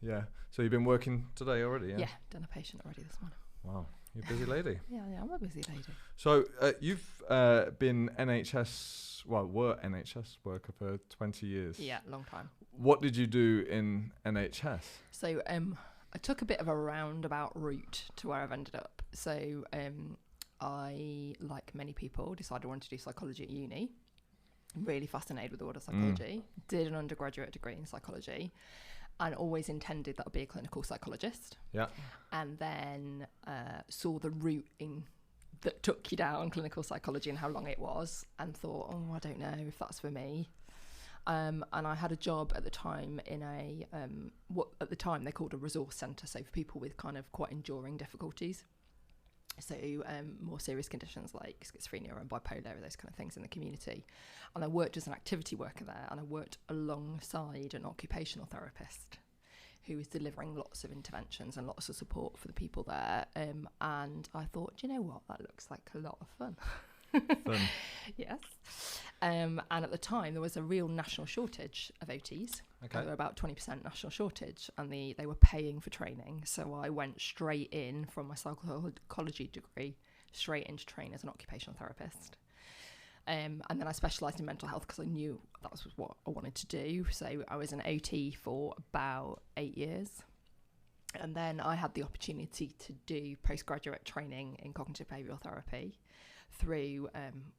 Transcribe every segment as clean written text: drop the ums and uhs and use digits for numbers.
Yeah. So you've been working today already, yeah? Yeah, done a patient already this morning. Wow. You're a busy lady. Yeah, I'm a busy lady. So you've been were NHS worker for 20 years. Yeah, long time. What did you do in NHS? So I took a bit of a roundabout route to where I've ended up. So I, like many people, decided I wanted to do psychology at uni. Really fascinated with the world of psychology. Did an undergraduate degree in psychology and always intended that I'd be a clinical psychologist. Yeah. And then saw the route that took you down clinical psychology and how long it was, and thought, oh, I don't know if that's for me. And I had a job at the time in a what at the time they called a resource centre, so for people with kind of quite enduring difficulties. So more serious conditions like schizophrenia and bipolar, those kind of things in the community. And I worked as an activity worker there, and I worked alongside an occupational therapist who was delivering lots of interventions and lots of support for the people there. And I thought, do you know what? That looks like a lot of fun. Fun. Yes. And at the time, there was a real national shortage of OTs. Okay. There were about 20% national shortage, and they were paying for training. So I went straight in from my psychology degree, straight into training as an occupational therapist. And then I specialised in mental health because I knew that was what I wanted to do. So I was an OT for about 8 years. And then I had the opportunity to do postgraduate training in cognitive behavioural therapy through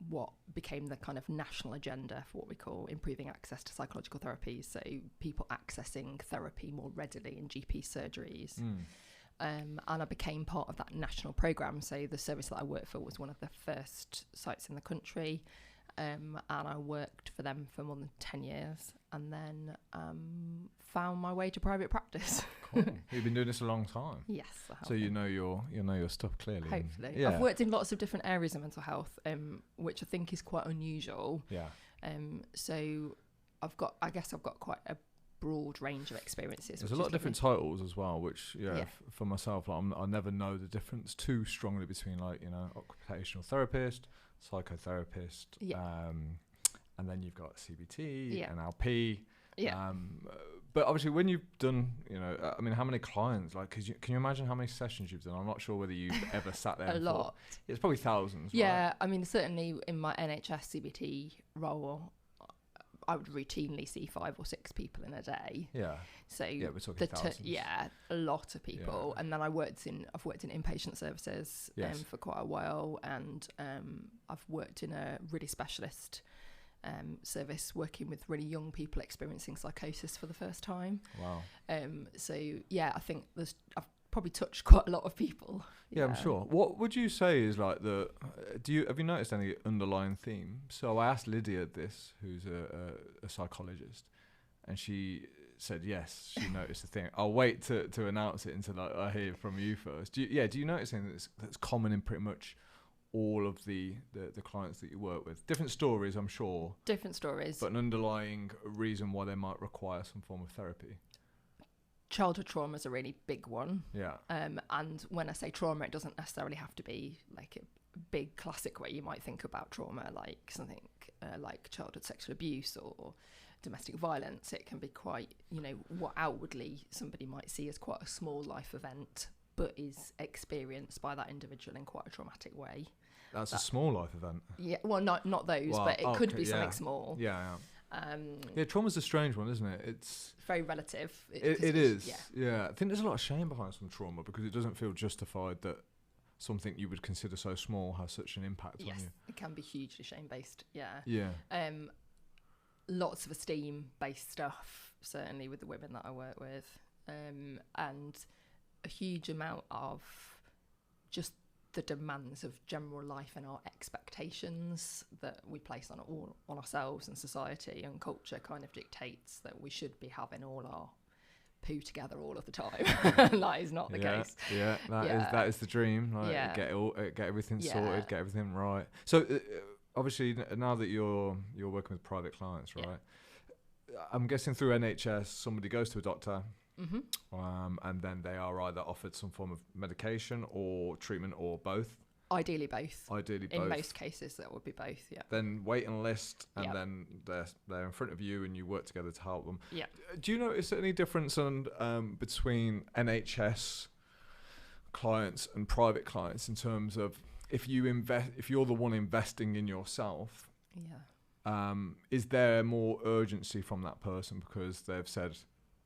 what became the kind of national agenda for what we call improving access to psychological therapies. So people accessing therapy more readily in GP surgeries. And I became part of that national programme. So the service that I worked for was one of the first sites in the country. And I worked for them for more than 10 years, and then found my way to private practice. Cool. You've been doing this a long time. Yes, I have. So you know your stuff clearly. Hopefully. Yeah. I've worked in lots of different areas of mental health, which I think is quite unusual. Yeah. So I've got quite a broad range of experiences. There's a lot of different titles as well, which for myself, like, I never know the difference too strongly between, like, occupational therapist, psychotherapist, and then you've got CBT, NLP. Yeah. But obviously, when you've done, I mean, how many clients? Like, can you imagine how many sessions you've done? I'm not sure whether you've ever sat there. A lot. It's probably thousands. Yeah, right? I mean, certainly in my NHS CBT role, I would routinely see 5 or 6 people in a day. Yeah. So we're talking thousands. A lot of people. Yeah. And then I've worked in inpatient services for quite a while, and I've worked in a really specialist service working with really young people experiencing psychosis for the first time. Wow. So yeah, I think I've probably touched quite a lot of people. Yeah, I'm sure. What would you say is like have you noticed any underlying theme? So I asked Lydia this, who's a psychologist, and she said yes, she noticed a thing. I'll wait to announce it until I hear from you first. Do you notice anything that's common in pretty much all of the clients that you work with? Different stories, I'm sure. Different stories. But an underlying reason why they might require some form of therapy. Childhood trauma is a really big one. Yeah. And when I say trauma, it doesn't necessarily have to be like a big classic way you might think about trauma, like something like childhood sexual abuse or domestic violence. It can be quite, what outwardly somebody might see as quite a small life event, but is experienced by that individual in quite a traumatic way. That's a small life event. Yeah, well, not those, but it could be something small. Yeah. Trauma's a strange one, isn't it? It's very relative. It is. Yeah. I think there's a lot of shame behind some trauma because it doesn't feel justified that something you would consider so small has such an impact on you. Yes, it can be hugely shame-based. Yeah. Yeah. Lots of esteem-based stuff, certainly with the women that I work with, and a huge amount of just the demands of general life and our expectations that we place on ourselves, and society and culture kind of dictates that we should be having all our poo together all of the time. That is not the case. Yeah, that is the dream. Like, get everything sorted, get everything right. So obviously now that you're working with private clients, right? I'm guessing through NHS, somebody goes to a doctor. Mm-hmm. And then they are either offered some form of medication or treatment or both. Ideally both. Ideally both. In most cases, that would be both, yeah. Then waiting list, and Yep. then they're in front of you, and you work together to help them. Yeah. Do you notice any difference between NHS clients and private clients in terms of if you're the one investing in yourself? Yeah. Is there more urgency from that person because they've said,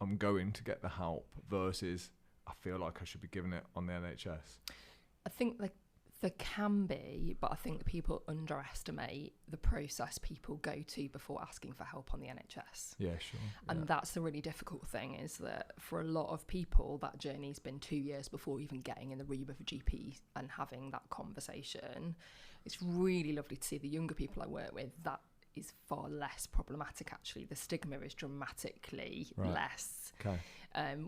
I'm going to get the help, versus I feel like I should be giving it on the NHS? I think there can be, but I think people underestimate the process people go to before asking for help on the NHS. Yeah, sure. And that's the really difficult thing, is that for a lot of people, that journey's been 2 years before even getting in the room of a GP and having that conversation. It's really lovely to see the younger people I work with, that is far less problematic, actually. The stigma is dramatically less. Okay.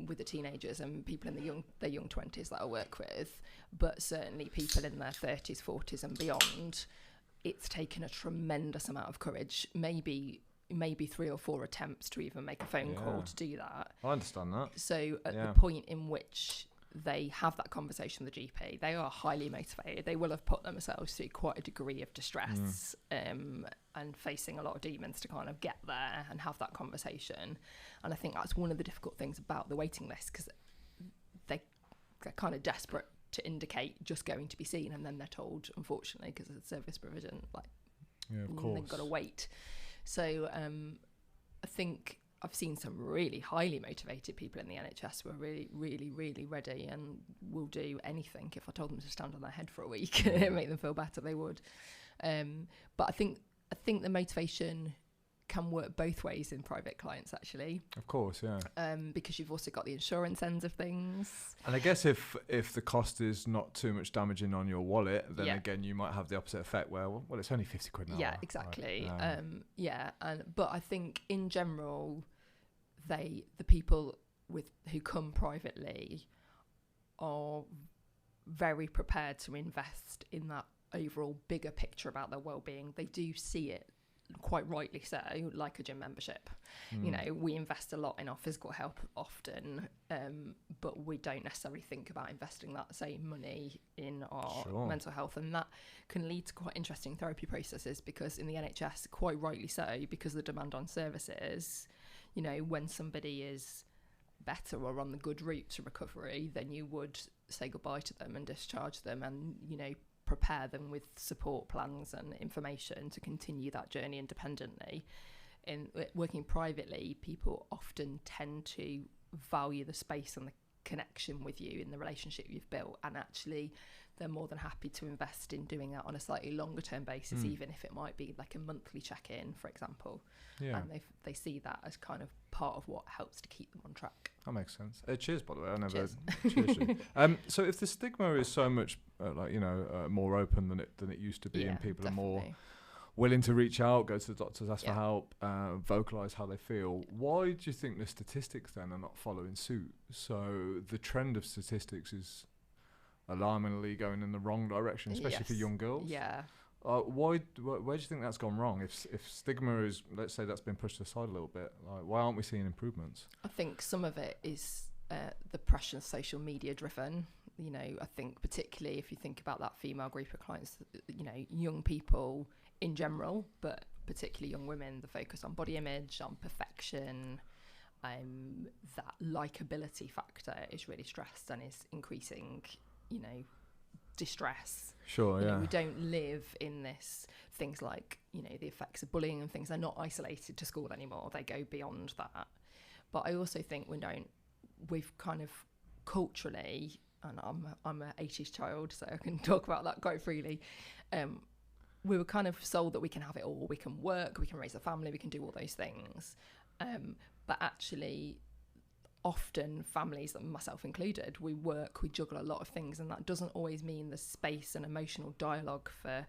With the teenagers and people in their young 20s that I work with, but certainly people in their 30s, 40s and beyond, it's taken a tremendous amount of courage, maybe 3 or 4 attempts to even make a phone call to do that. I understand that. So at the point in which they have that conversation with the GP, they are highly motivated. They will have put themselves through quite a degree of distress and facing a lot of demons to kind of get there and have that conversation. And I think that's one of the difficult things about the waiting list, because they're kind of desperate to indicate just going to be seen, and then they're told, unfortunately, because of the service provision, of course, they've got to wait. So I think I've seen some really highly motivated people in the NHS who are really, really, really ready and will do anything. If I told them to stand on their head for a week and make them feel better, they would. But I think the motivation can work both ways in private clients, actually. Of course, yeah. Because you've also got the insurance ends of things. And I guess if the cost is not too much damaging on your wallet, then again you might have the opposite effect where, well, it's only 50 quid an hour. Yeah, exactly. Right? But I think in general, the people who come privately are very prepared to invest in that overall bigger picture about their well-being. They do see it, quite rightly so, like a gym membership. You know, we invest a lot in our physical health often, but we don't necessarily think about investing that same money in our mental health, and that can lead to quite interesting therapy processes, because in the NHS, quite rightly so, because of the demand on services, you know, when somebody is better or on the good route to recovery, then you would say goodbye to them and discharge them, and, you know, prepare them with support plans and information to continue that journey independently. In working privately, people often tend to value the space and the connection with you in the relationship you've built, and actually they're more than happy to invest in doing that on a slightly longer term basis, even if it might be like a monthly check-in, for example. And they see that as kind of part of what helps to keep them on track. That makes sense. Cheers, by the way. I never Cheers. Cheers you. So if the stigma is so much more open than it used to be, and people definitely. are more willing to reach out, go to the doctors, ask for help, vocalise how they feel, why do you think the statistics then are not following suit? So the trend of statistics is alarmingly going in the wrong direction, especially for young girls. Yeah. Where do you think that's gone wrong? If stigma is, let's say, that's been pushed aside a little bit, like, why aren't we seeing improvements? I think some of it is the pressure social media driven. You know, I think particularly if you think about that female group of clients, you know, young people in general, but particularly young women, the focus on body image, on perfection, that likability factor is really stressed and is increasing, you know, distress. Sure, You know, we don't live in this, things like, you know, the effects of bullying and things, they're not isolated to school anymore. They go beyond that. But I also think we've kind of culturally, and I'm an 80s child, so I can talk about that quite freely. We were kind of sold that we can have it all. We can work, we can raise a family, we can do all those things. But actually, often families, myself included, we work, we juggle a lot of things, and that doesn't always mean the space and emotional dialogue for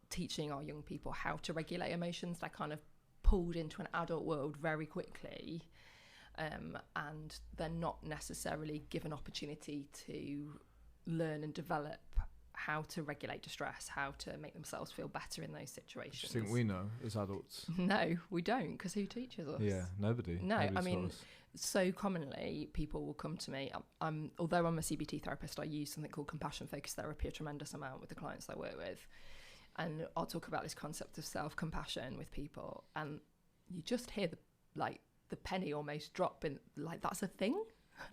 teaching our young people how to regulate emotions. They're kind of pulled into an adult world very quickly, and they're not necessarily given opportunity to learn and develop how to regulate distress, how to make themselves feel better in those Do situations. you think we know as adults? No, we don't, because who teaches us? Yeah, nobody. No, Nobody I mean, taught us. so commonly people will come to me. Although I'm a CBT therapist, I use something called compassion-focused therapy a tremendous amount with the clients I work with. And I'll talk about this concept of self-compassion with people, and you just hear the penny almost drop in, like, that's a thing?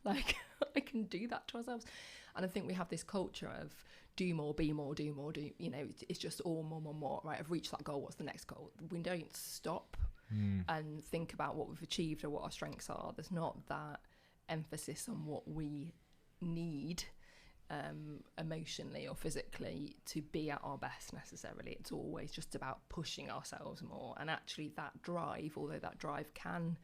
Like, I can do that to ourselves. And I think we have this culture of do more, be more, do more, it's just all more, right? I've reached that goal, what's the next goal? We don't stop and think about what we've achieved or what our strengths are. There's not that emphasis on what we need emotionally or physically to be at our best necessarily. It's always just about pushing ourselves more. And actually that drive, although that drive can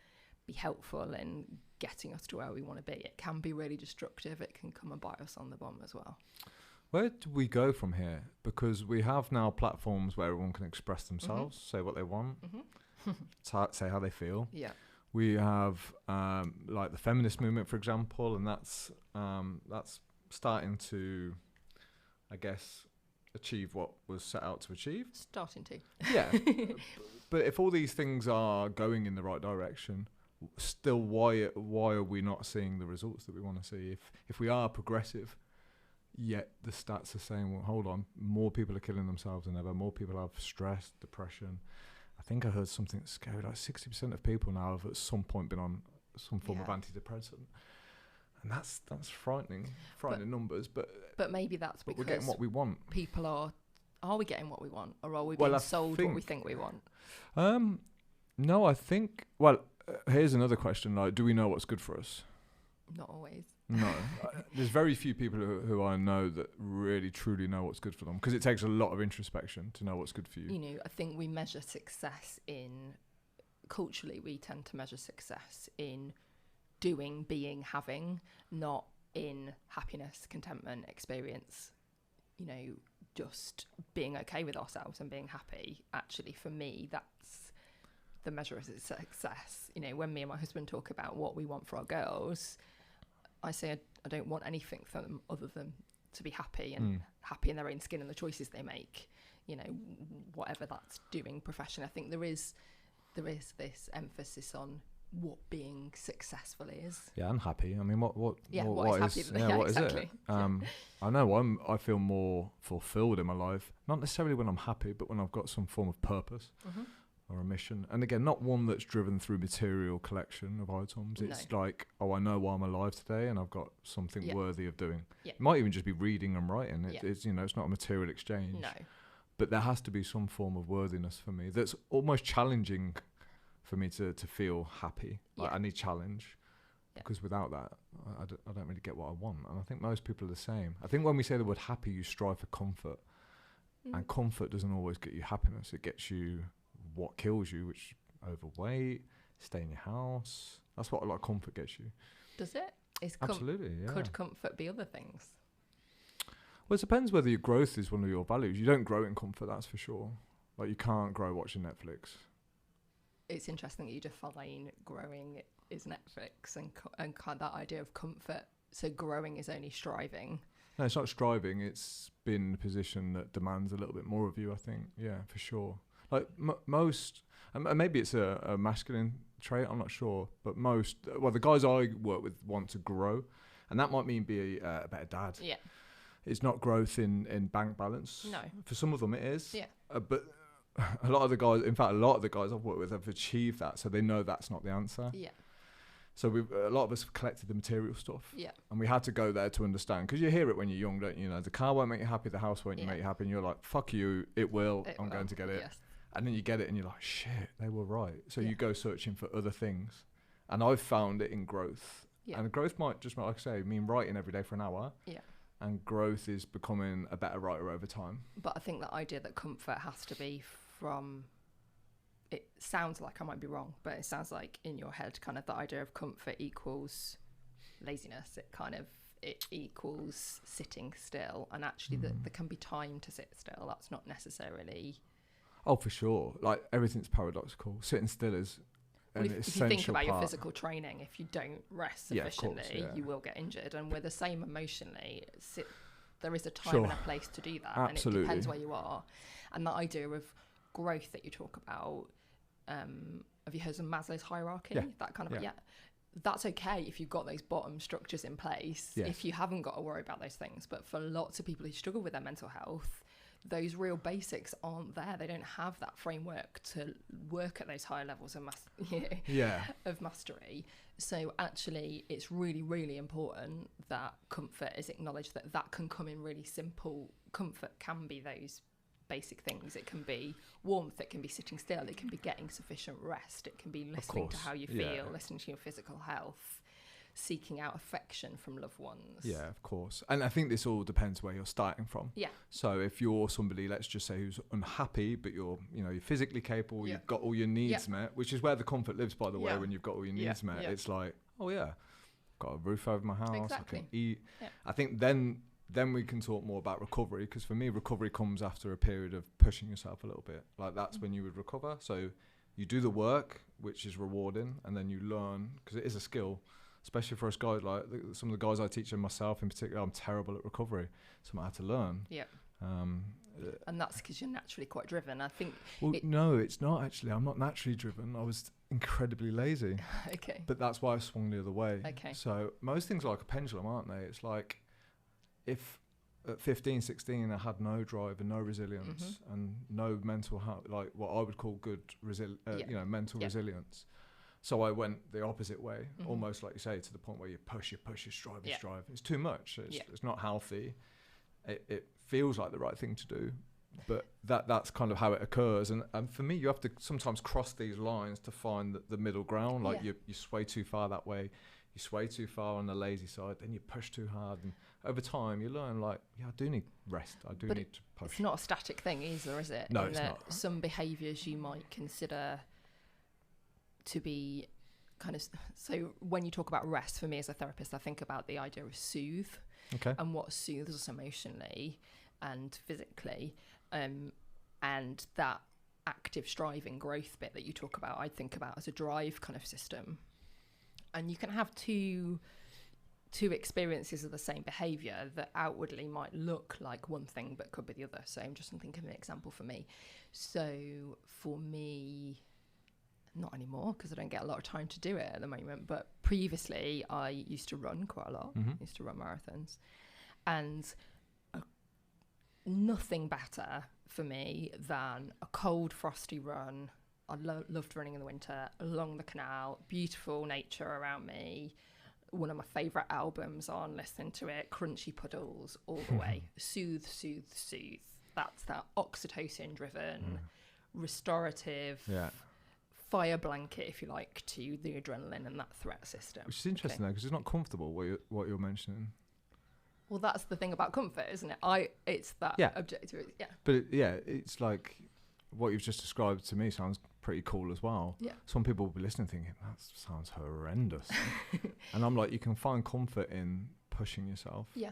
be helpful in getting us to where we want to be, it can be really destructive. It can come and bite us on the bum as well. Where do we go from here? Because we have now platforms where everyone can express themselves, say what they want, say how they feel. Yeah. We have like the feminist movement, for example, and that's starting to, I guess, achieve what was set out to achieve. Starting to. Yeah. But if all these things are going in the right direction, still why are we not seeing the results that we want to see? If we are progressive, yet the stats are saying, well, hold on, more people are killing themselves than ever, more people have stress, depression. I think I heard something scary, like 60% of people now have at some point been on some form of antidepressant. And that's frightening numbers, but maybe that's because we're getting what we want. People are we getting what we want, or are we being sold what we think we want? No, I think, here's another question, like, do we know what's good for us? Not always. No. There's very few people who I know that really truly know what's good for them, because it takes a lot of introspection to know what's good for you. You know, I think we measure success culturally, we tend to measure success in doing, being, having, not in happiness, contentment, experience, you know, just being okay with ourselves and being happy. Actually, for me, that's the measure of success. You know, when me and my husband talk about what we want for our girls, I say I don't want anything from them other than to be happy and happy in their own skin and the choices they make, you know, whatever that's doing professionally. I think there is this emphasis on what being successful is. Yeah, and happy. I mean, what is happy? Yeah, what exactly. Is it? I know I feel more fulfilled in my life, not necessarily when I'm happy, but when I've got some form of purpose or a mission. And again, not one that's driven through material collection of items. It's like, I know why I'm alive today and I've got something worthy of doing. Yeah. It might even just be reading and writing. It's, you know, it's not a material exchange. No. But there has to be some form of worthiness for me that's almost challenging for me to feel happy. Like, I need challenge, because without that, I don't really get what I want. And I think most people are the same. I think when we say the word happy, you strive for comfort. And comfort doesn't always get you happiness. It gets you what kills you, which overweight, stay in your house. That's what a lot of comfort gets you. Does it? Absolutely, yeah. Could comfort be other things? Well, it depends whether your growth is one of your values. You don't grow in comfort, that's for sure. Like, you can't grow watching Netflix. It's interesting that you define growing is Netflix and kind of that idea of comfort. So growing is only striving. No, it's not striving. It's been a position that demands a little bit more of you, I think. Yeah, for sure. Like most, and maybe it's a masculine trait, I'm not sure, but most, the guys I work with want to grow, and that might mean be a better dad. Yeah. It's not growth in bank balance. No. For some of them it is. Yeah. But a lot of the guys I've worked with have achieved that, so they know that's not the answer. Yeah. So a lot of us have collected the material stuff. Yeah. And we had to go there to understand, because you hear it when you're young, don't you? You know, the car won't make you happy, the house won't make you happy, and you're like, fuck you, it will, I'm going to get it. Yes. And then you get it and you're like, shit, they were right. So you go searching for other things. And I've found it in growth. Yeah. And growth might just, like I say, mean writing every day for an hour. Yeah. And growth is becoming a better writer over time. But I think the idea that comfort has to be from, it sounds like I might be wrong, but it sounds like in your head kind of the idea of comfort equals laziness. It equals sitting still. And actually there can be time to sit still. That's not necessarily... Oh, for sure. Like, everything's paradoxical. Sitting still is an essential part. If you think about your physical training, if you don't rest sufficiently, you will get injured. And we're the same emotionally. there is a time Sure. and a place to do that. Absolutely. And it depends where you are. And that idea of growth that you talk about, have you heard of Maslow's hierarchy? Yeah. That kind of, Yeah. that's okay if you've got those bottom structures in place, Yes. if you haven't got to worry about those things. But for lots of people who struggle with their mental health, those real basics aren't there. They don't have that framework to work at those higher levels of of mastery. So actually, it's really, really important that comfort is acknowledged, that can come in really simple. Comfort can be those basic things. It can be warmth, it can be sitting still, it can be getting sufficient rest, it can be listening to how you feel, listening to your physical health, seeking out affection from loved ones. Yeah, of course. And I think this all depends where you're starting from. Yeah. So if you're somebody, let's just say, who's unhappy, but you're physically capable, you've got all your needs met, which is where the comfort lives, by the way. When you've got all your needs met, it's like, oh yeah, I've got a roof over my house, I can eat. I think then we can talk more about recovery, because for me, recovery comes after a period of pushing yourself a little bit. Like that's when you would recover. So you do the work, which is rewarding, and then you learn, because it is a skill, especially for us guys. Like some of the guys I teach, and myself in particular, I'm terrible at recovery. So I had to learn. Yeah. And that's because you're naturally quite driven. I think. Well, no, it's not actually. I'm not naturally driven. I was incredibly lazy. Okay. But that's why I swung the other way. Okay. So most things are like a pendulum, aren't they? It's like, if at 15, 16, I had no drive and no resilience and no mental health, like what I would call good mental resilience. So I went the opposite way, almost like you say, to the point where you push, you strive, you strive. It's too much. It's not healthy. It feels like the right thing to do, but that's kind of how it occurs. And for me, you have to sometimes cross these lines to find the middle ground. Like you sway too far that way, you sway too far on the lazy side, then you push too hard, and over time you learn, like, I do need rest, I do need to push. It's not a static thing either, is it? No, it's not. Some behaviours you might consider to be kind of, so when you talk about rest, for me as a therapist, I think about the idea of soothe, and what soothes us emotionally and physically, and that active striving growth bit that you talk about, I think about as a drive kind of system. And you can have two experiences of the same behaviour that outwardly might look like one thing but could be the other. So I'm just thinking of an example for me. So for me, not anymore because I don't get a lot of time to do it at the moment, but previously I used to run quite a lot. I used to run marathons, and nothing better for me than a cold, frosty run. I loved running in the winter along the canal, beautiful nature around me, one of my favourite albums on, listening to it, crunchy puddles all the way. Soothe, soothe, soothe. That's that oxytocin driven, restorative fire blanket, if you like, to the adrenaline and that threat system. Which is interesting though, because it's not comfortable what you're mentioning. Well, that's the thing about comfort, isn't it? It's that objective. Yeah. But it's like what you've just described to me sounds pretty cool as well. Yeah. Some people will be listening thinking, that sounds horrendous. And I'm like, you can find comfort in pushing yourself. Yeah.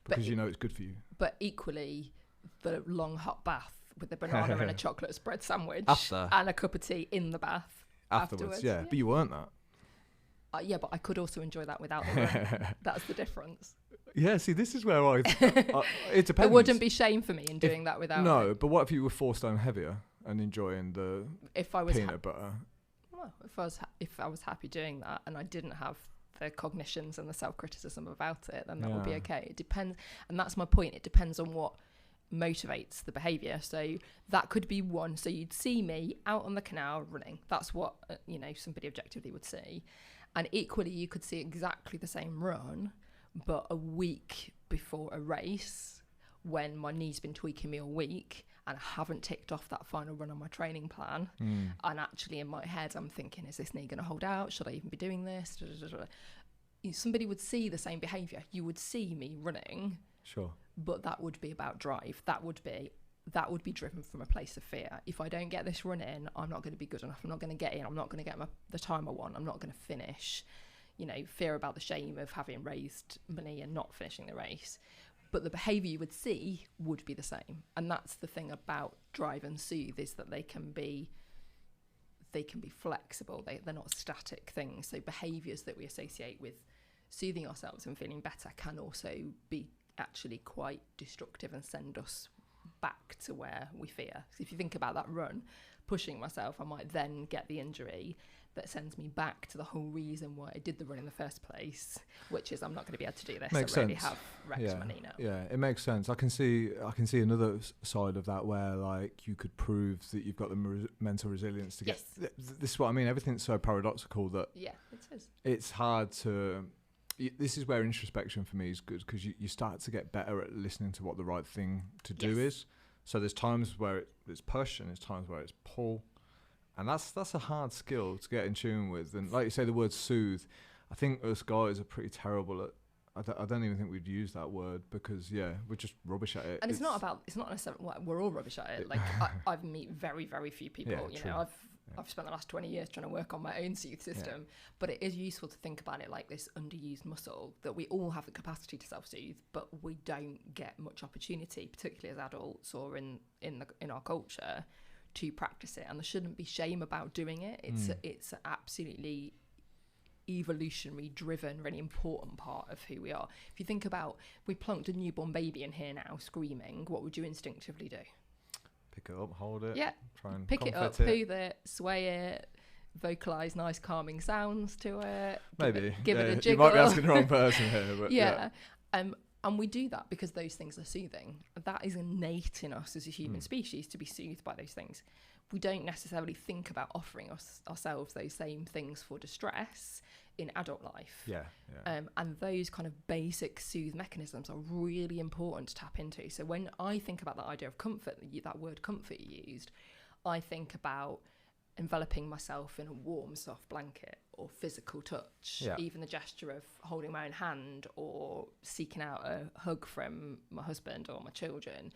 Because you know it's good for you. But equally, the long hot bath with the banana and a chocolate spread sandwich and a cup of tea in the bath afterwards. Yeah. But you weren't that. Yeah, but I could also enjoy that without the run. That's the difference. Yeah, see, this is where it depends. There wouldn't be shame for me in doing that without it. But what if you were 4 stone heavier and enjoying the peanut butter? Well, if I was happy doing that and I didn't have the cognitions and the self-criticism about it, then that would be okay. It depends, and that's my point. It depends on what motivates the behaviour. So that could be one. So you'd see me out on the canal running. That's what somebody objectively would see. And equally, you could see exactly the same run, but a week before a race, when my knee's been tweaking me all week and I haven't ticked off that final run on my training plan. And actually in my head, I'm thinking, is this knee going to hold out? Should I even be doing this? Somebody would see the same behaviour. You would see me running. Sure. But that would be about drive. That would be driven from a place of fear. If I don't get this run in, I'm not going to be good enough. I'm not going to get in. I'm not going to get the time I want. I'm not going to finish. Fear about the shame of having raised money and not finishing the race. But the behaviour you would see would be the same. And that's the thing about drive and soothe, is that they can be flexible. They're not static things. So behaviours that we associate with soothing ourselves and feeling better can also be actually quite destructive and send us back to where we fear. So if you think about that run, pushing myself, I might then get the injury that sends me back to the whole reason why I did the run in the first place, which is I'm not going to be able to do this. Makes I really sense. have wrecked my knee now. Yeah, it makes sense. I can see another side of that where like you could prove that you've got the mental resilience to get. Yes. This is what I mean. Everything's so paradoxical that Yeah, it is. it's hard to. This is where introspection for me is good, because you start to get better at listening to what the right thing to do is. So there's times where it's push and there's times where it's pull. And that's a hard skill to get in tune with. And like you say, the word soothe, I think us guys are pretty terrible at. I don't even think we'd use that word, because we're just rubbish at it. And it's not necessarily like we're all rubbish at it. Like I've met very, very few people. I've spent the last 20 years trying to work on my own soothe system, but it is useful to think about it like this underused muscle that we all have the capacity to self-soothe, but we don't get much opportunity, particularly as adults or in our culture, to practice it. And there shouldn't be shame about doing it. It's absolutely evolutionary driven, really important part of who we are. If you think about, we plunked a newborn baby in here now screaming, what would you instinctively do? Pick it up, hold it, try and pick it up, poo it, sway it, vocalize nice calming sounds to it, maybe give it a jiggle. You might be asking the wrong person here, but and we do that because those things are soothing. That is innate in us as a human species, to be soothed by those things. We don't necessarily think about offering ourselves those same things for distress in adult life. And those kind of basic soothe mechanisms are really important to tap into. So when I think about that idea of comfort, that word comfort you used, I think about enveloping myself in a warm, soft blanket, or physical touch, even the gesture of holding my own hand or seeking out a hug from my husband or my children.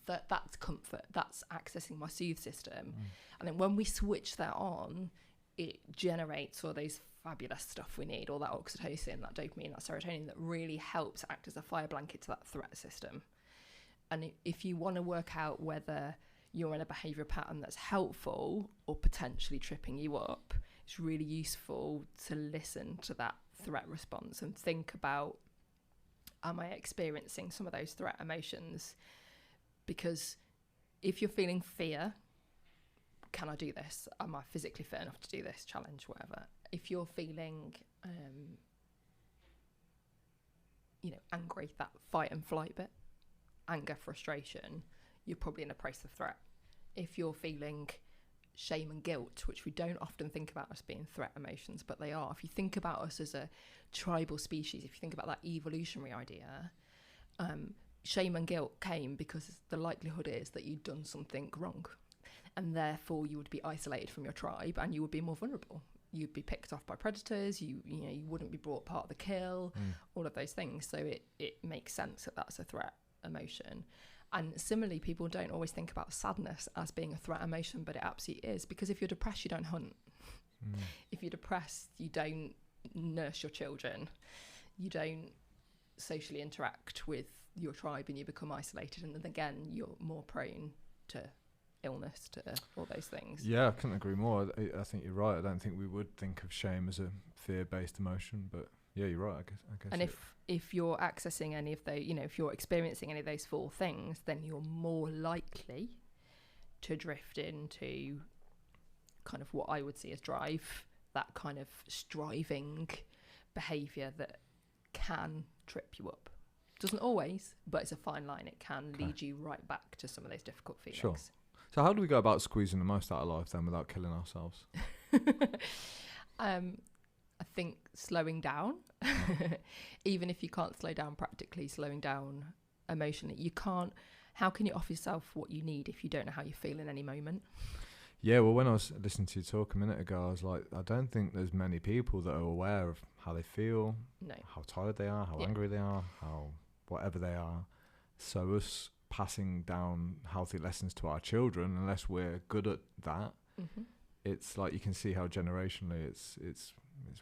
That's comfort. That's accessing my soothe system. And then when we switch that on, it generates all those fabulous stuff we need, all that oxytocin, that dopamine, that serotonin, that really helps act as a fire blanket to that threat system. And if you want to work out whether you're in a behaviour pattern that's helpful or potentially tripping you up, it's really useful to listen to that threat response and think about, am I experiencing some of those threat emotions? Because if you're feeling fear, can I do this? Am I physically fit enough to do this challenge, whatever? If you're feeling, angry, that fight and flight bit, anger, frustration, you're probably in a place of threat. If you're feeling shame and guilt, which we don't often think about as being threat emotions, but they are. If you think about us as a tribal species, if you think about that evolutionary idea, shame and guilt came because the likelihood is that you'd done something wrong, and therefore you would be isolated from your tribe and you would be more vulnerable. You'd be picked off by predators, you wouldn't be brought part of the kill, all of those things. So it makes sense that that's a threat emotion. And similarly, people don't always think about sadness as being a threat emotion, but it absolutely is, because if you're depressed, you don't hunt. If you're depressed, you don't nurse your children, you don't socially interact with your tribe, and you become isolated, and then again you're more prone to illness, to all those things. I couldn't agree more. I think you're right. I don't think we would think of shame as a fear-based emotion, but you're right, I guess. And if you're accessing any of those, if you're experiencing any of those four things, then you're more likely to drift into kind of what I would see as drive, that kind of striving behaviour that can trip you up. Doesn't always, but it's a fine line. It can lead you right back to some of those difficult feelings. Sure. So how do we go about squeezing the most out of life then without killing ourselves? I think slowing down, even if you can't slow down practically, slowing down emotionally. How can you offer yourself what you need if you don't know how you feel in any moment? Yeah, well, when I was listening to you talk a minute ago, I was like, I don't think there's many people that are aware of how they feel, how tired they are, how angry they are, how whatever they are. So us passing down healthy lessons to our children, unless we're good at that, it's like you can see how generationally it's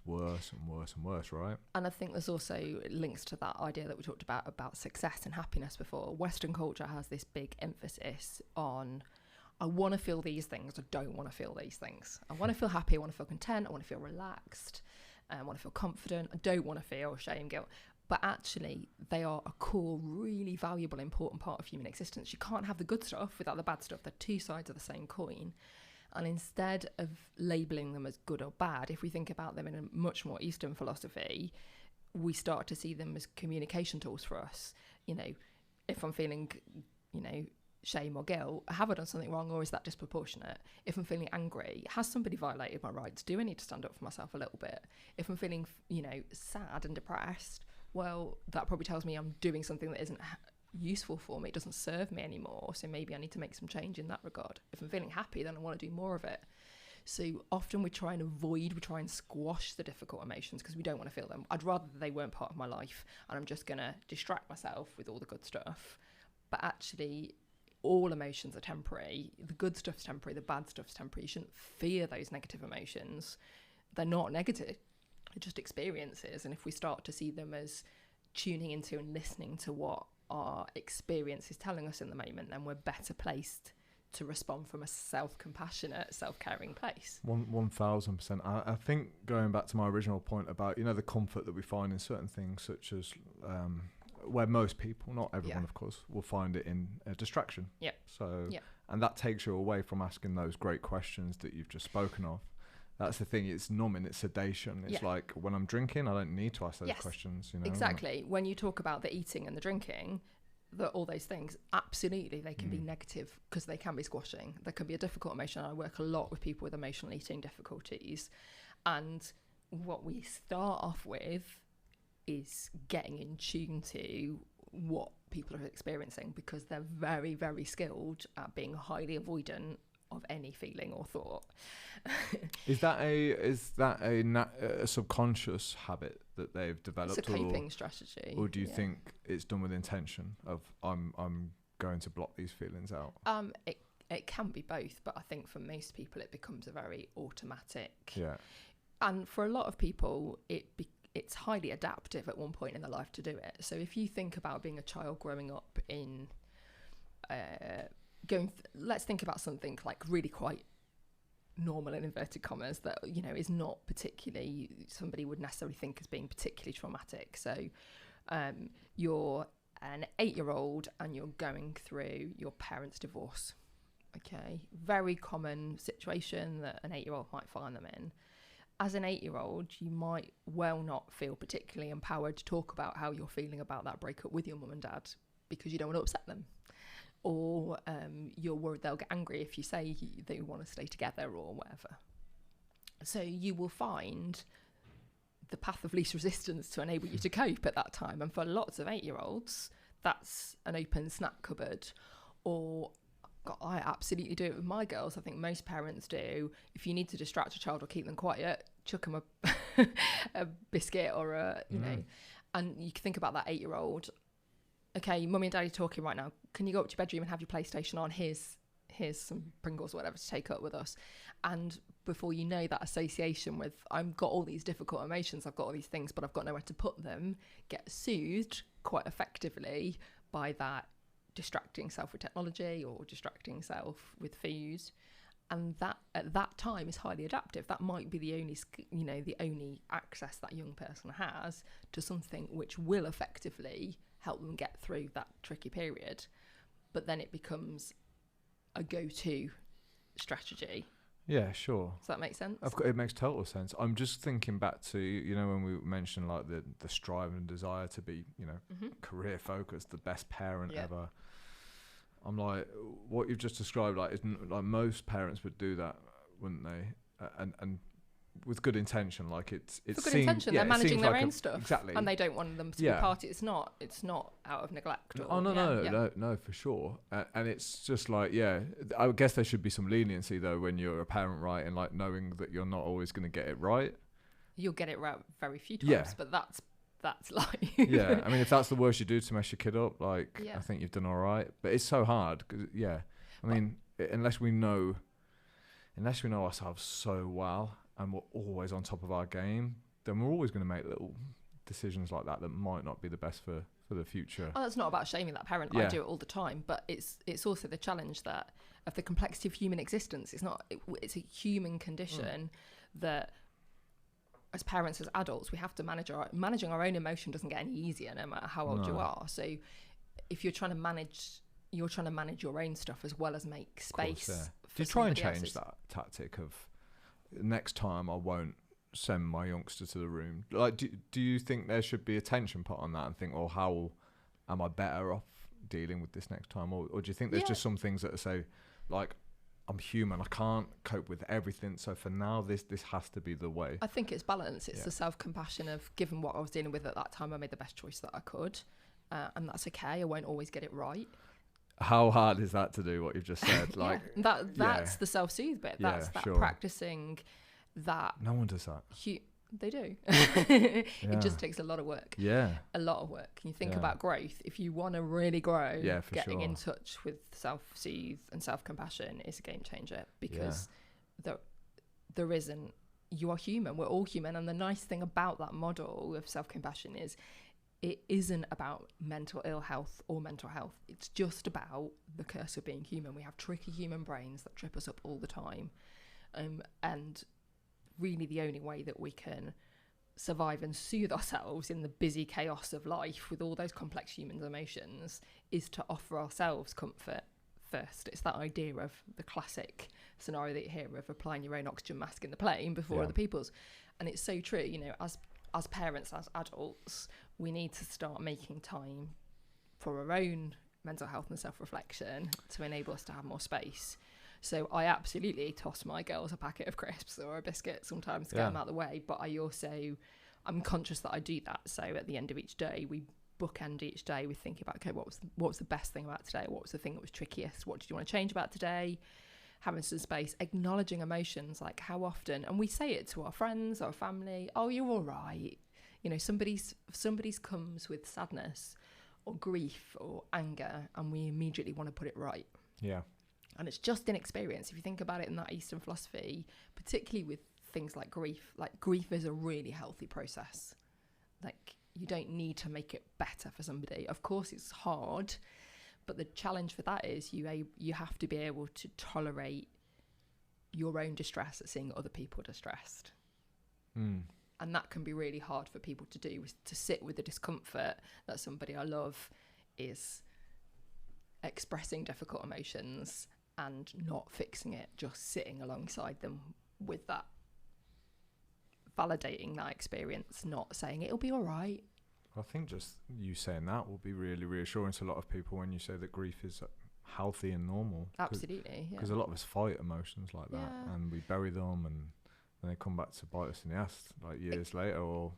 worse and worse and worse, right? And I think there's also links to that idea that we talked about success and happiness before. Western culture has this big emphasis on, I want to feel these things, I don't want to feel these things. I want to feel happy, I want to feel content, I want to feel relaxed, I want to feel confident, I don't want to feel shame, guilt. but actually they are a core, really valuable, important part of human existence. You can't have the good stuff without the bad stuff. They're two sides of the same coin. And instead of labelling them as good or bad, if we think about them in a much more Eastern philosophy, we start to see them as communication tools for us. You know, if I'm feeling, you know, shame or guilt, have I done something wrong, or is that disproportionate? If I'm feeling angry, has somebody violated my rights? Do I need to stand up for myself a little bit? If I'm feeling, you know, sad and depressed, well, that probably tells me I'm doing something that isn't useful for me, it doesn't serve me anymore, so maybe I need to make some change in that regard. If I'm feeling happy, then I want to do more of it. So often we try and squash the difficult emotions because we don't want to feel them. I'd rather they weren't part of my life and I'm just going to distract myself with all the good stuff. But actually, all emotions are temporary. The good stuff's temporary, the bad stuff's temporary. You shouldn't fear those negative emotions. They're not negative, they're just experiences. And if we start to see them as tuning into and listening to what our experience is telling us in the moment, then we're better placed to respond from a self-compassionate, self-caring place. 1000%. I think going back to my original point about, you know, the comfort that we find in certain things, such as where most people, not everyone of course, will find it in a distraction. Yeah. So, and that takes you away from asking those great questions that you've just spoken of. That's the thing, it's numbing, it's sedation. It's like when I'm drinking, I don't need to ask those questions, you know. Exactly. When you talk about the eating and the drinking, all those things, absolutely, they can be negative because they can be squashing. There can be a difficult emotion. I work a lot with people with emotional eating difficulties. And what we start off with is getting in tune to what people are experiencing, because they're very, very skilled at being highly avoidant of any feeling or thought. Is that a subconscious habit that they've developed? It's a coping strategy. Or do you think it's done with intention of I'm going to block these feelings out? It can be both, but I think for most people it becomes a very automatic. Yeah. And for a lot of people it's highly adaptive at one point in their life to do it. So if you think about being a child growing up in let's think about something like really quite normal in inverted commas that, you know, is not particularly somebody would necessarily think as being particularly traumatic. So you're an 8-year-old and you're going through your parents' divorce. Okay, very common situation that an 8-year-old might find them in. As an 8-year-old, you might well not feel particularly empowered to talk about how you're feeling about that breakup with your mum and dad because you don't want to upset them. Or you're worried they'll get angry if you say they want to stay together or whatever. So you will find the path of least resistance to enable you to cope at that time. And for lots of 8-year-olds, that's an open snack cupboard. Or, God, I absolutely do it with my girls. I think most parents do. If you need to distract a child or keep them quiet, chuck them a biscuit or you know. And you can think about that 8-year-old. Okay, mummy and daddy talking right now. Can you go up to your bedroom and have your PlayStation on? Here's some Pringles or whatever to take up with us. And before you know, that association with I've got all these difficult emotions, I've got all these things, but I've got nowhere to put them, get soothed quite effectively by that distracting self with technology or distracting self with food. And that at that time is highly adaptive. That might be the only access that young person has to something which will effectively help them get through that tricky period. But then it becomes a go-to strategy. Yeah, sure. Does that make sense? It makes total sense. I'm just thinking back to, you know, when we mentioned like the strive and desire to be, you know, career focused, the best parent ever. I'm like, what you've just described, like, isn't like most parents would do that, wouldn't they? And with good intention, like it's for good intention. They're managing their own stuff, exactly, and they don't want them to be part. It's not out of neglect. No, for sure. And it's just like, I guess there should be some leniency though when you're a parent, right? And like knowing that you're not always going to get it right. You'll get it right very few times, but that's life. Yeah, I mean, if that's the worst you do to mess your kid up, like I think you've done all right. But it's so hard because I mean, unless we know ourselves so well and we're always on top of our game, then we're always going to make little decisions like that might not be the best for the future. Oh, that's not about shaming that parent. I do it all the time, but it's also the challenge that of the complexity of human existence. It's a human condition that as parents, as adults, we have to managing our own emotion doesn't get any easier no matter how old you are. So if you're trying to manage your own stuff as well as make space. Course, yeah. For do you try and somebody change else's. that tactic of next time I won't send my youngster to the room? Like, do you think there should be a tension put on that and think, well, how am I better off dealing with this next time? Or do you think there's just some things that say, like, I'm human, I can't cope with everything, so for now this has to be the way? I think it's balance. It's the self-compassion of, given what I was dealing with at that time, I made the best choice that I could, and that's okay. I won't always get it right. How hard is that to do what you've just said? Like that's the self-soothe bit. That's practicing that. No one does that. They do. It just takes a lot of work. Yeah. A lot of work. You think about growth. If you want to really grow, getting in touch with self-soothe and self-compassion is a game changer, because there isn't, you are human. We're all human. And the nice thing about that model of self-compassion is it isn't about mental ill health or mental health. It's just about the curse of being human. We have tricky human brains that trip us up all the time. And really the only way that we can survive and soothe ourselves in the busy chaos of life with all those complex human emotions is to offer ourselves comfort first. It's that idea of the classic scenario that you hear of applying your own oxygen mask in the plane before other people's. And it's so true, you know, as parents, as adults, we need to start making time for our own mental health and self-reflection to enable us to have more space. So I absolutely toss my girls a packet of crisps or a biscuit sometimes to get them out of the way. But I'm conscious that I do that. So at the end of each day, we bookend each day with thinking about, okay, what was the best thing about today? What was the thing that was trickiest? What did you want to change about today? Having some space, acknowledging emotions, like how often, and we say it to our friends, our family, oh, you're all right. You know, somebody's comes with sadness or grief or anger, and we immediately want to put it right. Yeah. And it's just inexperience. If you think about it in that Eastern philosophy, particularly with things like grief is a really healthy process. Like, you don't need to make it better for somebody. Of course, it's hard, but the challenge for that is you have to be able to tolerate your own distress at seeing other people distressed. And that can be really hard for people to do, is to sit with the discomfort that somebody I love is expressing difficult emotions and not fixing it, just sitting alongside them with that, validating that experience, not saying it'll be all right. I think just you saying that will be really reassuring to a lot of people when you say that grief is healthy and normal. Absolutely, Because a lot of us fight emotions like that, and we bury them, and then they come back to bite us in the ass like years later, or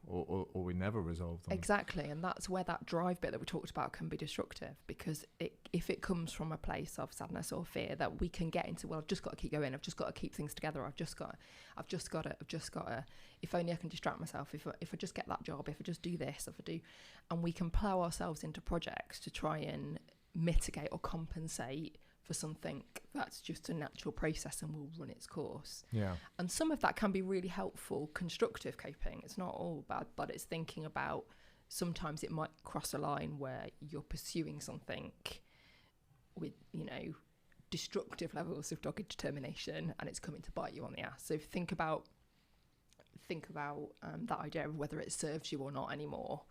we never resolve them. Exactly, and that's where that drive bit that we talked about can be destructive, because if it comes from a place of sadness or fear, that we can get into, well, I've just got to keep going, I've just got to keep things together, I've just got to, if only I can distract myself, if I just get that job, if I just do this, if I do, and we can plough ourselves into projects to try and mitigate or compensate for something that's just a natural process and will run its course. Yeah. And some of that can be really helpful, constructive coping. It's not all bad, but it's thinking about, sometimes it might cross a line where you're pursuing something with, you know, destructive levels of dogged determination, and it's coming to bite you on the ass. So think about that idea of whether it serves you or not anymore.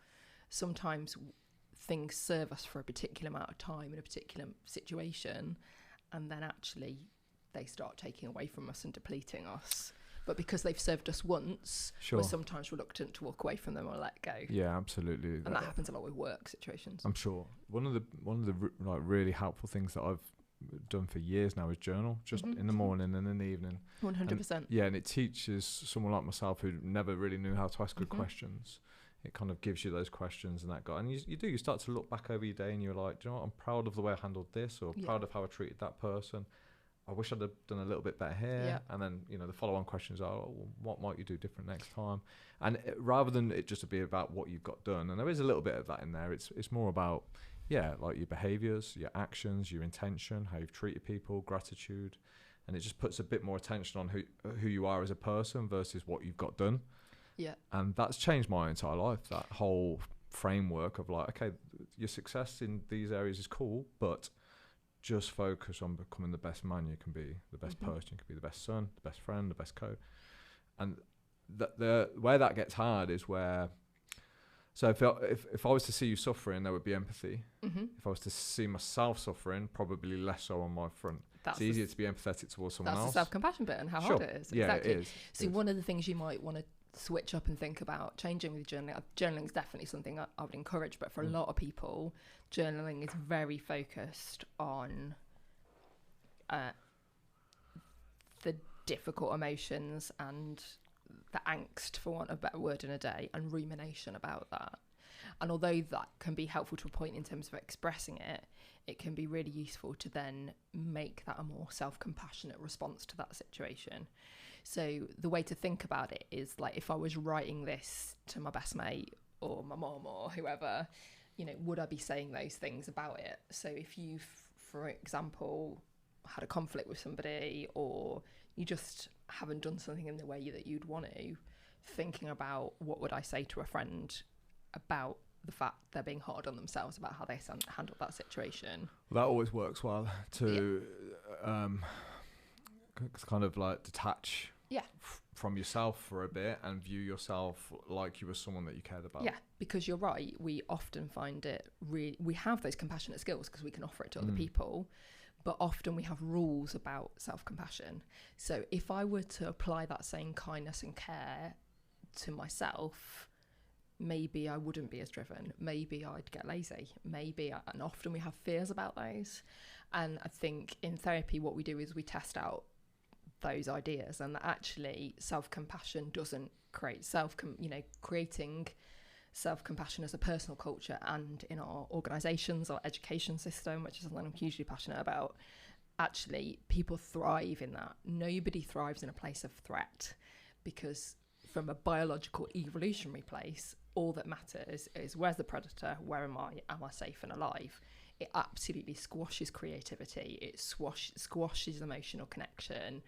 Sometimes things serve us for a particular amount of time in a particular situation, and then actually they start taking away from us and depleting us. But because they've served us once, we're sometimes reluctant to walk away from them or let go. Yeah, absolutely. And that happens a lot with work situations. I'm sure. One of the like really helpful things that I've done for years now is journal, just in the morning and in the evening. 100%. Yeah, and it teaches someone like myself who never really knew how to ask good questions. It kind of gives you those questions and that guy, and you start to look back over your day and you're like, do you know what, I'm proud of the way I handled this, or proud of how I treated that person. I wish I'd have done a little bit better here. Yeah. And then, you know, the follow-on questions are, what might you do different next time? And rather than it just to be about what you've got done, and there is a little bit of that in there, it's more about, like your behaviours, your actions, your intention, how you've treated people, gratitude, and it just puts a bit more attention on who you are as a person versus what you've got done. Yeah. And that's changed my entire life, that whole framework of like, okay, your success in these areas is cool, but just focus on becoming the best man you can be, the best person you can be, the best son, the best friend, the best co. And the where that gets hard is where. So if I was to see you suffering, there would be empathy. Mm-hmm. If I was to see myself suffering, probably less so on my front. That's it's easier to be empathetic towards someone else. That's the self-compassion bit and how hard it is. Yeah, exactly. it is. So one of the things you might want to switch up and think about changing with journaling. Journaling is definitely something I would encourage, but for a lot of people, journaling is very focused on the difficult emotions and the angst, for want of a better word, in a day, and rumination about that. And although that can be helpful to a point in terms of expressing it, it can be really useful to then make that a more self-compassionate response to that situation. So the way to think about it is like, if I was writing this to my best mate or my mom or whoever, you know, would I be saying those things about it? So if you've, for example, had a conflict with somebody, or you just haven't done something in the way that you'd want to, thinking about what would I say to a friend about the fact they're being hard on themselves about how they handled that situation. That always works well to kind of like detach from yourself for a bit and view yourself like you were someone that you cared about. Yeah, because you're right. We often find it we have those compassionate skills because we can offer it to other people, but often we have rules about self-compassion. So if I were to apply that same kindness and care to myself, maybe I wouldn't be as driven. Maybe I'd get lazy. And often we have fears about those. And I think in therapy, what we do is we test out those ideas, and that actually self-compassion doesn't create creating self-compassion as a personal culture and in our organisations, our education system, which is something I'm hugely passionate about. Actually, people thrive in that. Nobody thrives in a place of threat, because from a biological evolutionary place, all that matters is where's the predator, where am I safe and alive. It absolutely squashes creativity, it squashes emotional connection,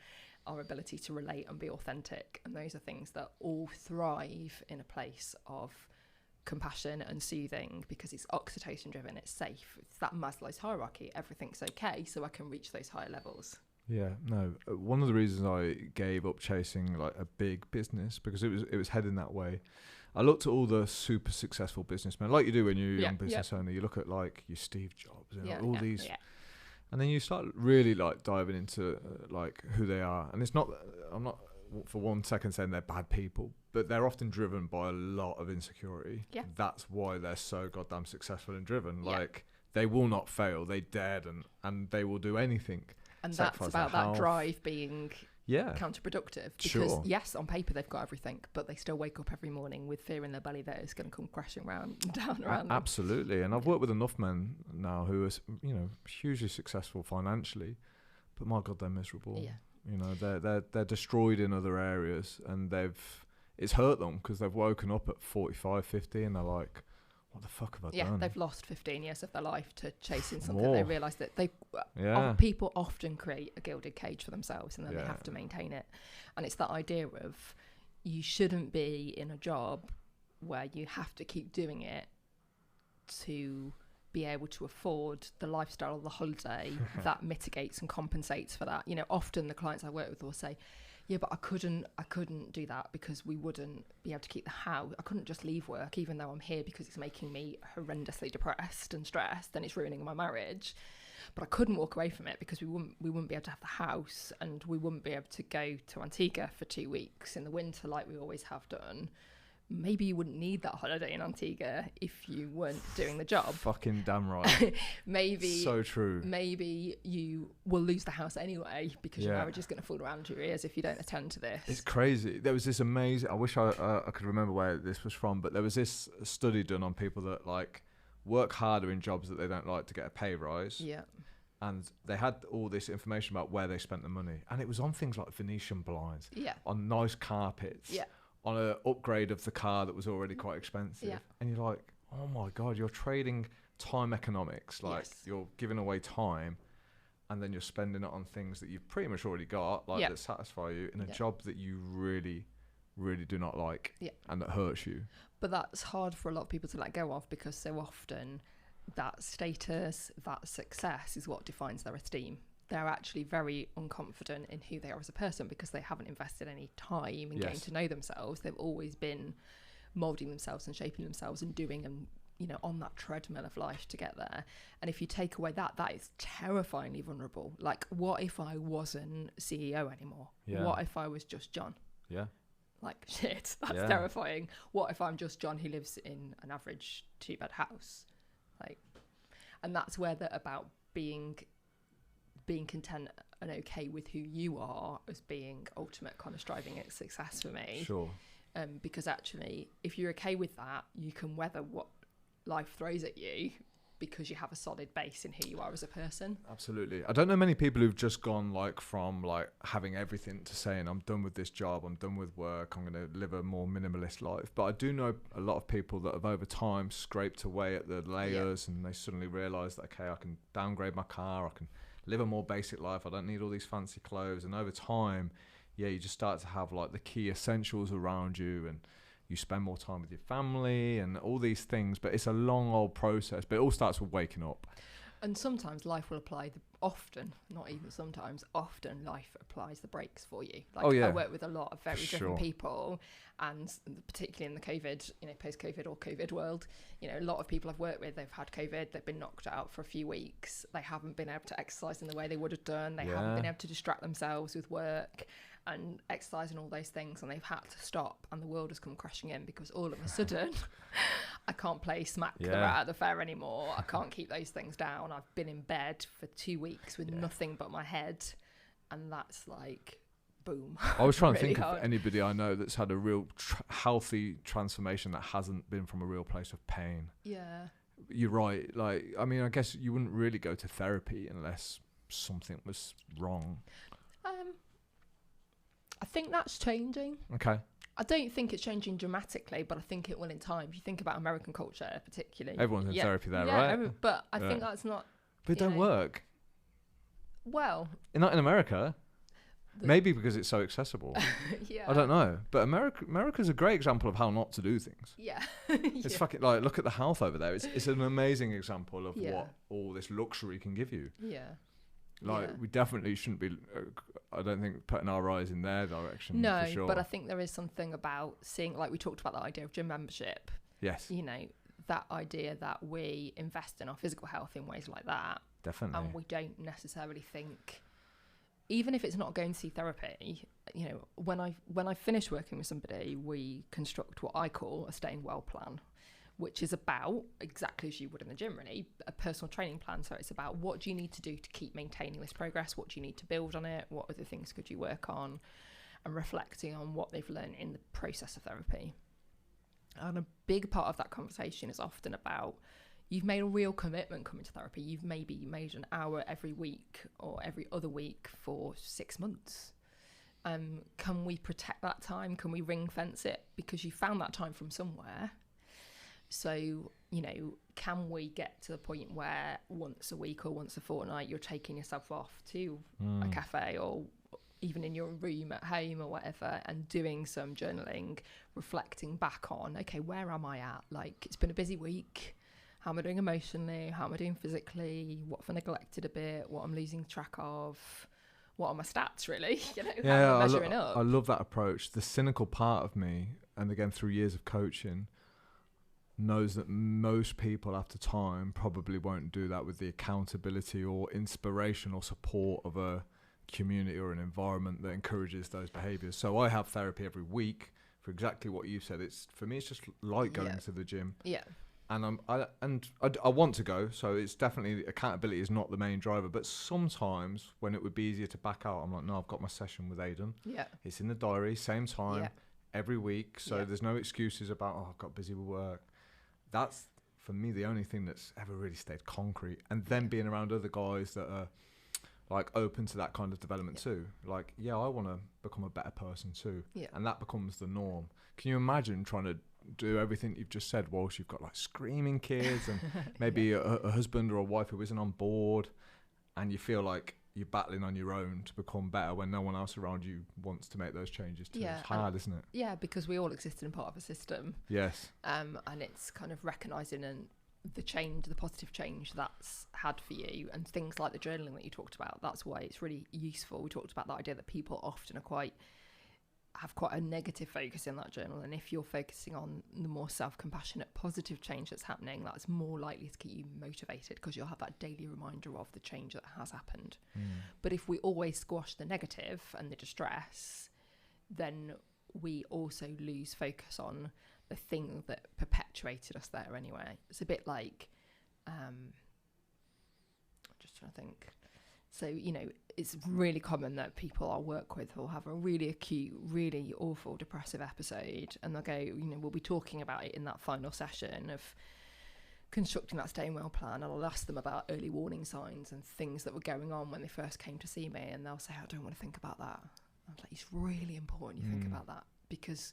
our ability to relate and be authentic, and those are things that all thrive in a place of compassion and soothing, because it's oxytocin driven, it's safe, it's that Maslow's hierarchy, everything's okay, so I can reach those higher levels. Yeah, no. One of the reasons I gave up chasing like a big business, because it was heading that way. I looked at all the super successful businessmen, like you do when you're a young business owner. You look at like your Steve Jobs and all these, and then you start really like diving into like who they are. And it's not, I'm not for 1 second saying they're bad people, but they're often driven by a lot of insecurity. Yeah. That's why they're so goddamn successful and driven. Like they will not fail. They dared and they will do anything. And that's about that drive being counterproductive. Because yes, on paper they've got everything, but they still wake up every morning with fear in their belly that it's going to come crashing down around them. Absolutely. And I've worked with enough men now who are, you know, hugely successful financially, but my God, they're miserable. Yeah. You know, they're destroyed in other areas, and it's hurt them because they've woken up at 45, 50 and they're like, what the fuck have I done? Yeah, they've lost 15 years of their life to chasing something. They realise that people often create a gilded cage for themselves, and then they have to maintain it. And it's that idea of you shouldn't be in a job where you have to keep doing it to be able to afford the lifestyle or the holiday that mitigates and compensates for that. You know, often the clients I work with will say, yeah, but I couldn't do that because we wouldn't be able to keep the house. I couldn't just leave work, even though I'm here, because it's making me horrendously depressed and stressed, and it's ruining my marriage. But I couldn't walk away from it because we wouldn't be able to have the house, and we wouldn't be able to go to Antigua for 2 weeks in the winter like we always have done. Maybe you wouldn't need that holiday in Antigua if you weren't doing the job. Fucking damn right. Maybe. So true. Maybe you will lose the house anyway because your marriage is going to fall around your ears if you don't attend to this. It's crazy. There was this amazing, I wish I could remember where this was from, but there was this study done on people that like work harder in jobs that they don't like to get a pay rise. Yeah. And they had all this information about where they spent the money. And it was on things like Venetian blinds. Yeah. On nice carpets. Yeah. On an upgrade of the car that was already quite expensive. And you're like, oh my God, you're trading time economics. Like you're giving away time, and then you're spending it on things that you've pretty much already got, like that satisfy you in a job that you really, really do not like and that hurts you. But that's hard for a lot of people to let go of, because so often that status, that success is what defines their esteem. they're actually very unconfident in who they are as a person because they haven't invested any time in getting to know themselves. They've always been moulding themselves and shaping themselves and doing and, you know, on that treadmill of life to get there. And if you take away that, that is terrifyingly vulnerable. Like, what if I wasn't CEO anymore? Yeah. What if I was just John? Yeah. Like, shit, that's terrifying. What if I'm just John who lives in an average 2-bed house? Like, and that's where the about being content and okay with who you are as being ultimate kind of striving at success for me. Sure. Because actually, if you're okay with that, you can weather what life throws at you because you have a solid base in who you are as a person. Absolutely. I don't know many people who've just gone like from like having everything to saying I'm done with this job, I'm done with work, I'm going to live a more minimalist life. But I do know a lot of people that have over time scraped away at the layers and they suddenly realise that, okay, I can downgrade my car, I can live a more basic life, I don't need all these fancy clothes. And over time, you just start to have like the key essentials around you, and you spend more time with your family and all these things. But it's a long old process, but it all starts with waking up. And sometimes life will apply often life applies the brakes for you. Like, I work with a lot of very different people, and particularly in the COVID, you know, post-COVID or COVID world, you know, a lot of people I've worked with, they've had COVID, they've been knocked out for a few weeks, they haven't been able to exercise in the way they would have done, they haven't been able to distract themselves with work and exercise and all those things, and they've had to stop, and the world has come crashing in because all of a sudden I can't play smack the rat at the fair anymore. I can't keep those things down. I've been in bed for 2 weeks with nothing but my head, and that's like, boom. I was trying to think of anybody I know that's had a real healthy transformation that hasn't been from a real place of pain. Yeah. You're right. Like, I mean, I guess you wouldn't really go to therapy unless something was wrong. I think that's changing. Okay. I don't think it's changing dramatically, but I think it will in time. If you think about American culture, particularly. Everyone's in therapy there, right? But I think that's not... But it don't work. Well... Not in America. Maybe because it's so accessible. I don't know. But America's a great example of how not to do things. Yeah. It's fucking... Like, look at the health over there. It's an amazing example of what all this luxury can give you. Yeah. Like, we definitely shouldn't be, I don't think, putting our eyes in their direction. No, for sure. But I think there is something about seeing, like we talked about the idea of gym membership. Yes. You know, that idea that we invest in our physical health in ways like that. Definitely. And we don't necessarily think, even if it's not going to see therapy, you know, when I finish working with somebody, we construct what I call a staying well plan, which is about, exactly as you would in the gym really, a personal training plan. So it's about, what do you need to do to keep maintaining this progress? What do you need to build on it? What other things could you work on? And reflecting on what they've learned in the process of therapy. And a big part of that conversation is often about, you've made a real commitment coming to therapy. You've maybe made an hour every week or every other week for 6 months. Can we protect that time? Can we ring fence it? Because you found that time from somewhere. So, you know, can we get to the point where once a week or once a fortnight you're taking yourself off to a cafe or even in your room at home or whatever, and doing some journaling, reflecting back on, okay, where am I at? Like, it's been a busy week. How am I doing emotionally? How am I doing physically? What have I neglected a bit? What I'm losing track of? What are my stats, really? You know, how am I measuring up? I love that approach. The cynical part of me, and again, through years of coaching, knows that most people after time probably won't do that with the accountability or inspiration or support of a community or an environment that encourages those behaviors. So I have therapy every week for exactly what you said. For me, it's just like going to the gym. Yeah. And I want to go, so it's definitely, accountability is not the main driver. But sometimes when it would be easier to back out, I'm like, no, I've got my session with Aidan. Yeah. It's in the diary, same time, every week. So there's no excuses about, I've got busy with work. That's, for me, the only thing that's ever really stayed concrete. And then being around other guys that are like open to that kind of development too. Like, I want to become a better person too. Yeah. And that becomes the norm. Can you imagine trying to do everything you've just said whilst you've got like screaming kids and maybe a husband or a wife who isn't on board, and you feel like you're battling on your own to become better when no one else around you wants to make those changes too. It's hard, isn't it? Yeah, because we all exist in part of a system. Yes. And it's kind of recognising and the positive change that's had for you, and things like the journaling that you talked about. That's why it's really useful. We talked about the idea that people often have quite a negative focus in that journal, and if you're focusing on the more self-compassionate positive change that's happening, that's more likely to keep you motivated, because you'll have that daily reminder of the change that has happened. But if we always squash the negative and the distress, then we also lose focus on the thing that perpetuated us there anyway. It's a bit like just trying to think. So, you know, it's really common that people I work with will have a really acute, really awful depressive episode, and they'll go, you know, we'll be talking about it in that final session of constructing that staying well plan, and I'll ask them about early warning signs and things that were going on when they first came to see me, and they'll say, I don't want to think about that. I was like, it's really important you think about that, because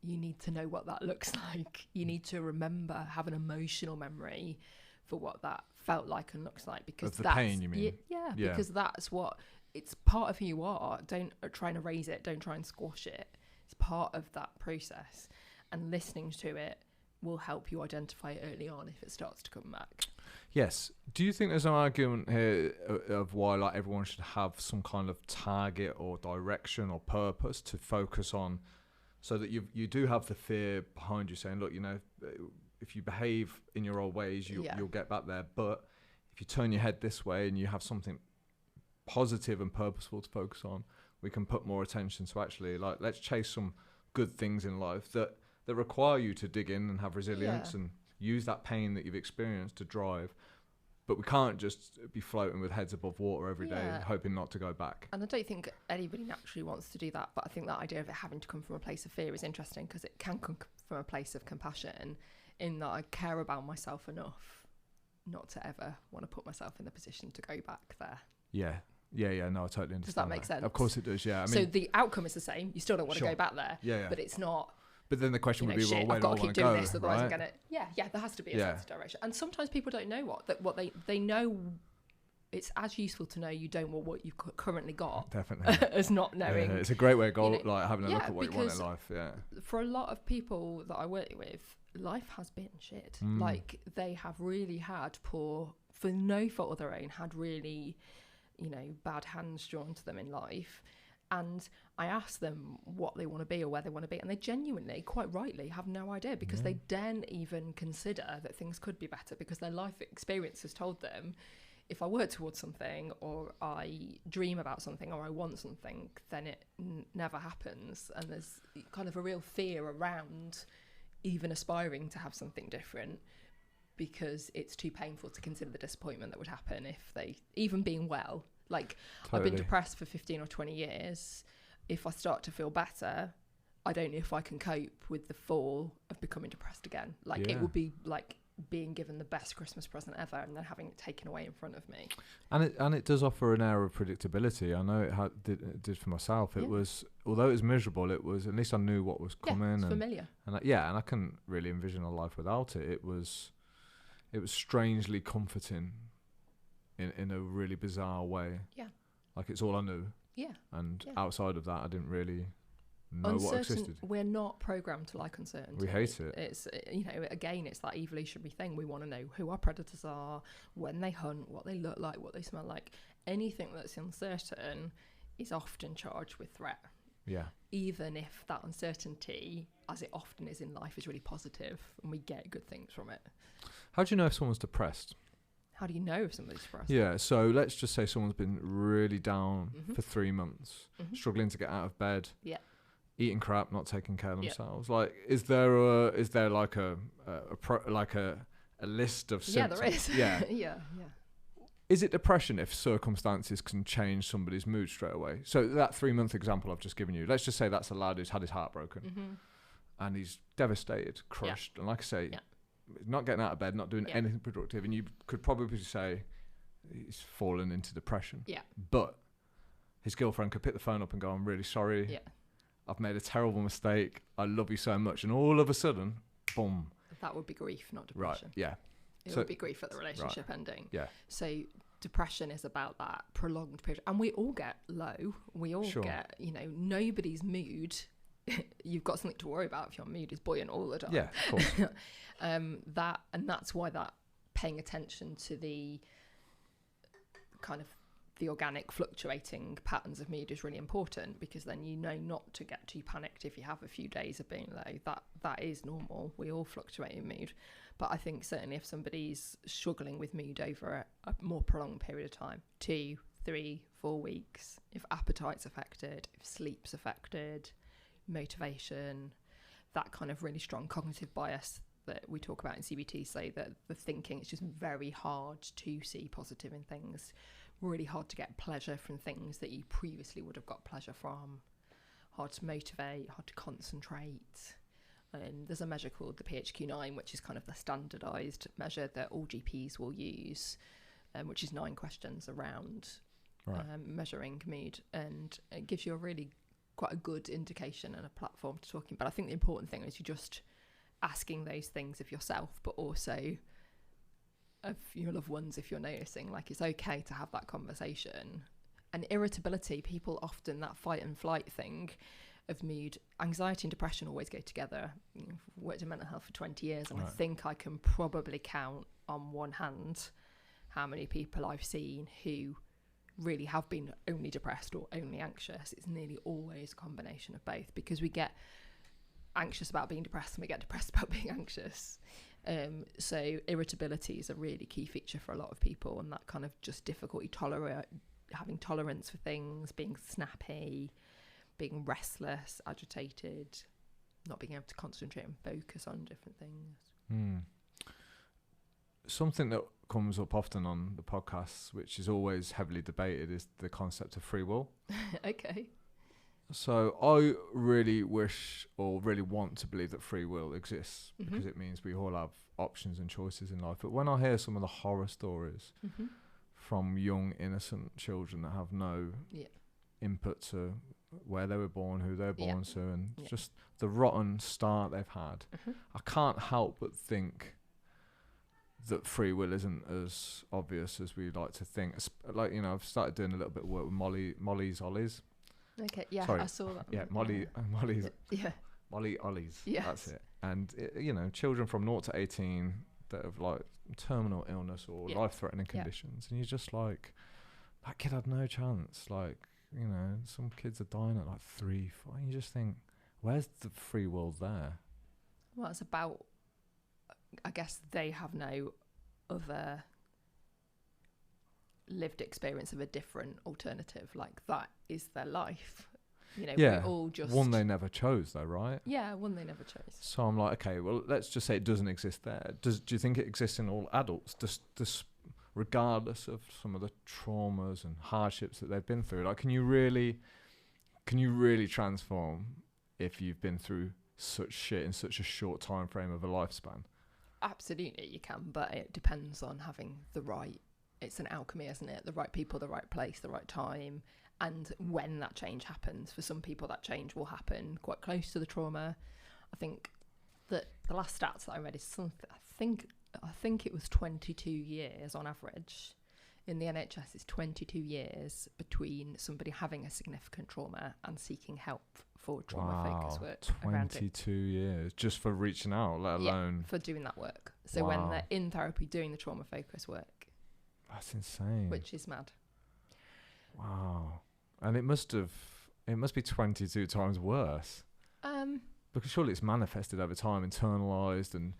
you need to know what that looks like. You need to remember, have an emotional memory for what that felt like and looks like, because of the that's pain, you mean? Yeah, because that's what, it's part of who you are. Don't try and erase it, don't try and squash it. It's part of that process, and listening to it will help you identify it early on if it starts to come back. Yes. Do you think there's an argument here of why like everyone should have some kind of target or direction or purpose to focus on, so that you do have the fear behind you saying, look, you know, if you behave in your old ways, you'll get back there. But if you turn your head this way and you have something positive and purposeful to focus on, we can put more attention. So actually, like, let's chase some good things in life that require you to dig in and have resilience and use that pain that you've experienced to drive. But we can't just be floating with heads above water every day, hoping not to go back. And I don't think anybody naturally wants to do that. But I think that idea of it having to come from a place of fear is interesting, because it can come from a place of compassion, in that I care about myself enough not to ever want to put myself in the position to go back there. Yeah, no, I totally understand. Does that make sense? Of course it does, yeah. I mean, so the outcome is the same. You still don't want to go back there. Yeah. But it's not... But then the question would be, well, where I've do I got to want keep to doing go? this, otherwise right? I'm gonna. Yeah. There has to be a sense of direction, and sometimes people don't know what they know. It's as useful to know you don't want what you've currently got, definitely, as not knowing. Yeah, it's a great way of like having a look at what you want in life. Yeah. For a lot of people that I work with, life has been shit. Like, they have really had for no fault of their own, had really, you know, bad hands drawn to them in life. And I ask them what they want to be or where they want to be, and they genuinely, quite rightly, have no idea, because they daren't even consider that things could be better, because their life experience has told them, if I work towards something, or I dream about something, or I want something, then it never happens. And there's kind of a real fear around even aspiring to have something different, because it's too painful to consider the disappointment that would happen if they, even being well, like, totally. I've been depressed for 15 or 20 years. If I start to feel better, I don't know if I can cope with the fall of becoming depressed again. Like, it would be like being given the best Christmas present ever and then having it taken away in front of me. And it does offer an air of predictability. I know it did for myself. It was, although it was miserable, it was, at least I knew what was coming. It's familiar. And I couldn't really envision a life without it. It was strangely comforting in a really bizarre way. Yeah. Like, it's all I knew. Yeah. And outside of that, I didn't really know what existed. We're not programmed to like uncertainty. We hate it. It's, you know, again, it's that evolutionary thing. We want to know who our predators are, when they hunt, what they look like, what they smell like. Anything that's uncertain is often charged with threat. Yeah. Even if that uncertainty, as it often is in life, is really positive and we get good things from it. How do you know if someone's depressed? How do you know if somebody's depressed? Yeah, so let's just say someone's been really down for 3 months, struggling to get out of bed, eating crap, not taking care of themselves. Like, is there like a list of symptoms? Yeah, there is. Yeah. Is it depression if circumstances can change somebody's mood straight away? So that 3-month example I've just given you, let's just say that's a lad who's had his heart broken and he's devastated, crushed, and like I say, not getting out of bed, not doing anything productive, and you could probably say he's fallen into depression. Yeah. But his girlfriend could pick the phone up and go, I'm really sorry. Yeah. I've made a terrible mistake. I love you so much. And all of a sudden, boom. That would be grief, not depression. Right, yeah. It would be grief at the relationship ending. Yeah. So depression is about that prolonged period. And we all get low. We all get, you know, nobody's mood you've got something to worry about if your mood is buoyant all the time. Yeah, of course. That's why that paying attention to the kind of the organic fluctuating patterns of mood is really important, because then you know not to get too panicked if you have a few days of being low. That is normal. We all fluctuate in mood. But I think certainly if somebody's struggling with mood over a more prolonged period of time, 2, 3, 4 weeks, if appetite's affected, if sleep's affected, motivation, that kind of really strong cognitive bias that we talk about in CBT, say that the thinking, it's just very hard to see positive in things, really hard to get pleasure from things that you previously would have got pleasure from, hard to motivate, hard to concentrate. And there's a measure called the PHQ-9, which is kind of the standardised measure that all GPs will use, which is 9 questions around measuring mood, and it gives you a really quite a good indication and a platform to talking. But I think the important thing is you're just asking those things of yourself, but also of your loved ones if you're noticing. Like, it's okay to have that conversation. And irritability, people often, that fight and flight thing of mood, anxiety and depression always go together. I've worked in mental health for 20 years, and I think I can probably count on one hand how many people I've seen who really have been only depressed or only anxious. It's nearly always a combination of both, because we get anxious about being depressed and we get depressed about being anxious. So irritability is a really key feature for a lot of people, and that kind of just difficulty having tolerance for things, being snappy, being restless, agitated, not being able to concentrate and focus on different things. Something that comes up often on the podcasts, which is always heavily debated, is the concept of free will. Okay. So I really wish, or really want to believe, that free will exists, because it means we all have options and choices in life. But when I hear some of the horror stories from young innocent children that have no input to where they were born, who they were born to, and just the rotten start they've had, I can't help but think that free will isn't as obvious as we like to think. Like, you know, I've started doing a little bit of work with Molly's Ollies. Okay, yeah, Sorry. I saw that. Yeah, Molly Ollies. Yes. That's it. And, you know, children from 0 to 18 that have, like, terminal illness or life-threatening conditions. And you're just like, that kid had no chance. Like, you know, some kids are dying at, like, 3, 4. And you just think, where's the free will there? Well, it's about, I guess they have no other lived experience of a different alternative. Like, that is their life. You know, we all just... One they never chose, though, right? Yeah, one they never chose. So I'm like, okay, well, let's just say it doesn't exist there. Do you think it exists in all adults, just regardless of some of the traumas and hardships that they've been through? Like, can you really transform if you've been through such shit in such a short time frame of a lifespan? Absolutely, you can, but it depends on having the right... It's an alchemy, isn't it? The right people, the right place, the right time, and when that change happens. For some people, that change will happen quite close to the trauma. I think that the last stats that I read is something... I think it was 22 years on average. In the NHS, it's 22 years between somebody having a significant trauma and seeking help for trauma-focused work. 22 years just for reaching out, let alone... for doing that work. So when they're in therapy doing the trauma-focused work. That's insane. Which is mad. Wow. And it must be 22 times worse. Because surely it's manifested over time, internalized, and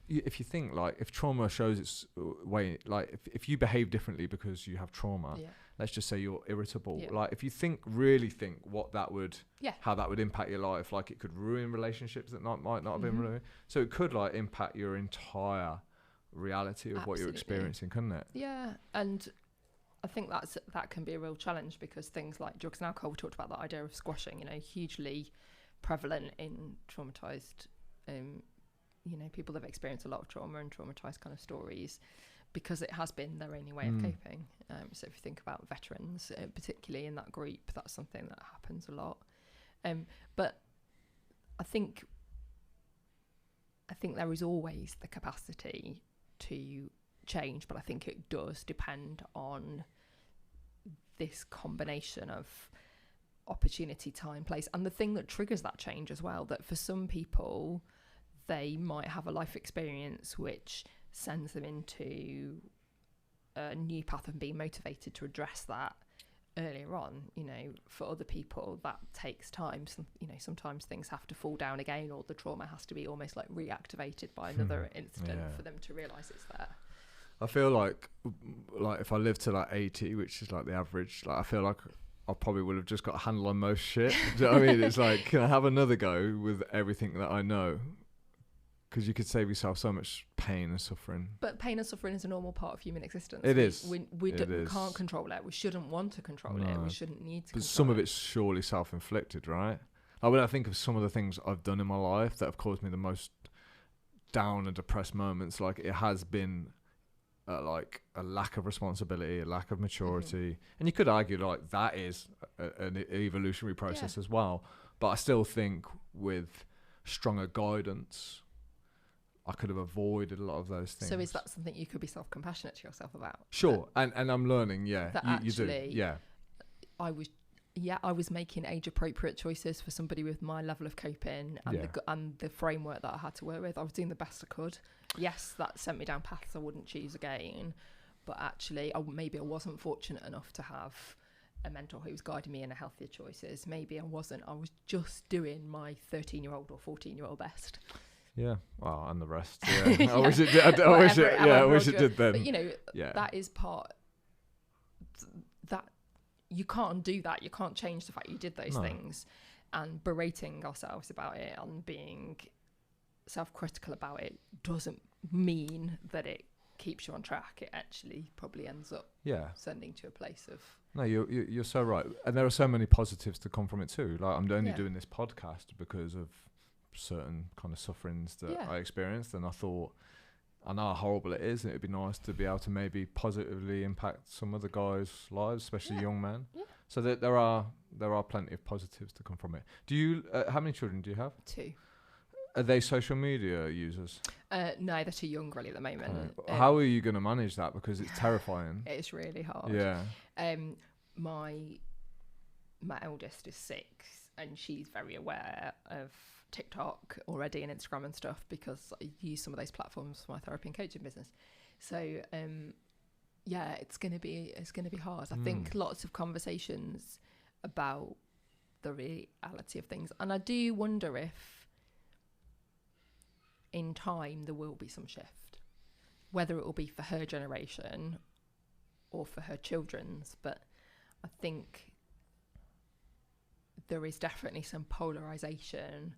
if you think, like, if trauma shows its way, like, if you behave differently because you have trauma, let's just say you're irritable, like, if you really think what that would, how that would impact your life, like, it could ruin relationships that might not have been ruined. So it could, like, impact your entire reality of what you're experiencing, couldn't it? Yeah, and I think that can be a real challenge, because things like drugs and alcohol, we talked about that idea of squashing, you know, hugely prevalent in traumatized, you know, people that have experienced a lot of trauma and traumatized kind of stories, because it has been their only way of coping. So if you think about veterans, particularly in that group, that's something that happens a lot. But I think there is always the capacity to change, but I think it does depend on this combination of opportunity, time, place, and the thing that triggers that change as well, that for some people they might have a life experience which sends them into a new path and being motivated to address that earlier on. You know, for other people that takes time. Sometimes things have to fall down again, or the trauma has to be almost like reactivated by another incident for them to realise it's there. I feel like if I live to like 80, which is like the average, like I feel like I probably would have just got a handle on most shit. Do you know what I mean? It's like, can I have another go with everything that I know? Because you could save yourself so much pain and suffering. But pain and suffering is a normal part of human existence. It is. We can't control it. We shouldn't want to control it. We shouldn't need to. But some of it's surely self-inflicted, right? Like when I think of some of the things I've done in my life that have caused me the most down and depressed moments, like it has been like a lack of responsibility, a lack of maturity. And you could argue like that is an evolutionary process as well. But I still think with stronger guidance, I could have avoided a lot of those things. So is that something you could be self-compassionate to yourself about? Sure. And I'm learning, that you do. Yeah. I was making age-appropriate choices for somebody with my level of coping and the framework that I had to work with. I was doing the best I could. Yes, that sent me down paths I wouldn't choose again. But actually, maybe I wasn't fortunate enough to have a mentor who was guiding me in a healthier choices. Maybe I wasn't. I was just doing my 13-year-old or 14-year-old best. Yeah, well, and the rest. Yeah. I wish it did. I wish it did then. But you know, that is part. That you can't do that. You can't change the fact you did those things, and berating ourselves about it and being self-critical about it doesn't mean that it keeps you on track. It actually probably ends up sending to a place of. No, you're so right, and there are so many positives to come from it too. Like I'm only doing this podcast because of certain kind of sufferings that I experienced, and I thought, I know how horrible it is, and it'd be nice to be able to maybe positively impact some other guys' lives, especially young men. Yeah. So that there are plenty of positives to come from it. Do you? How many children do you have? 2. Are they social media users? No, they're too young really at the moment. How are you going to manage that? Because it's terrifying. It's really hard. Yeah. My eldest is 6, and she's very aware of TikTok already and Instagram and stuff, because I use some of those platforms for my therapy and coaching business. So it's gonna be hard. I think lots of conversations about the reality of things, and I do wonder if in time there will be some shift, whether it will be for her generation or for her children's. But I think there is definitely some polarization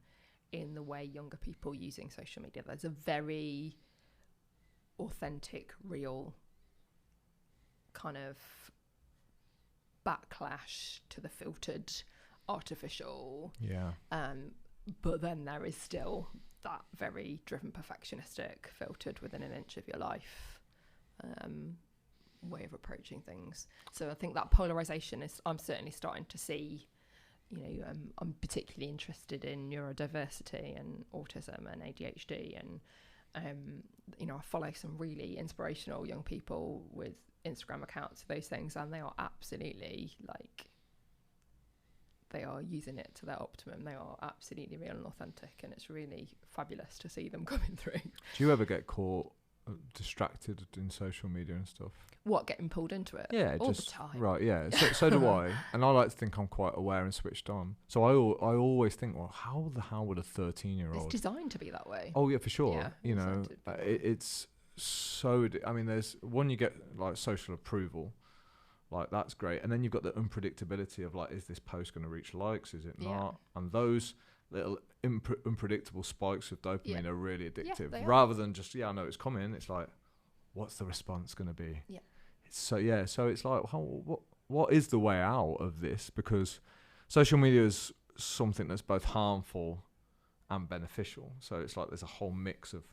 in the way younger people using social media. There's a very authentic, real kind of backlash to the filtered, artificial. Yeah. But then there is still that very driven, perfectionistic, filtered within an inch of your life way of approaching things. So I think that polarization is, I'm certainly starting to see. You know, I'm particularly interested in neurodiversity and autism and ADHD, and I follow some really inspirational young people with Instagram accounts for those things, and they are absolutely they are using it to their optimum. They are absolutely real and authentic, and it's really fabulous to see them coming through. Do you ever get caught distracted in social media and stuff? What, getting pulled into it? Yeah, all the time. Right, yeah. So do I, and I like to think I'm quite aware and switched on. So I always think, well, how the hell would a 13-year-old? It's designed to be that way. Oh yeah, for sure. Yeah, you know, it's so. I mean, there's one, you get like social approval, like that's great, and then you've got the unpredictability of like, is this post going to reach likes? Is it not? And those little unpredictable spikes of dopamine are really addictive. Rather than just I know it's coming. It's like, what's the response going to be? Yeah. So it's like, what is the way out of this? Because social media is something that's both harmful and beneficial. So it's like there's a whole mix of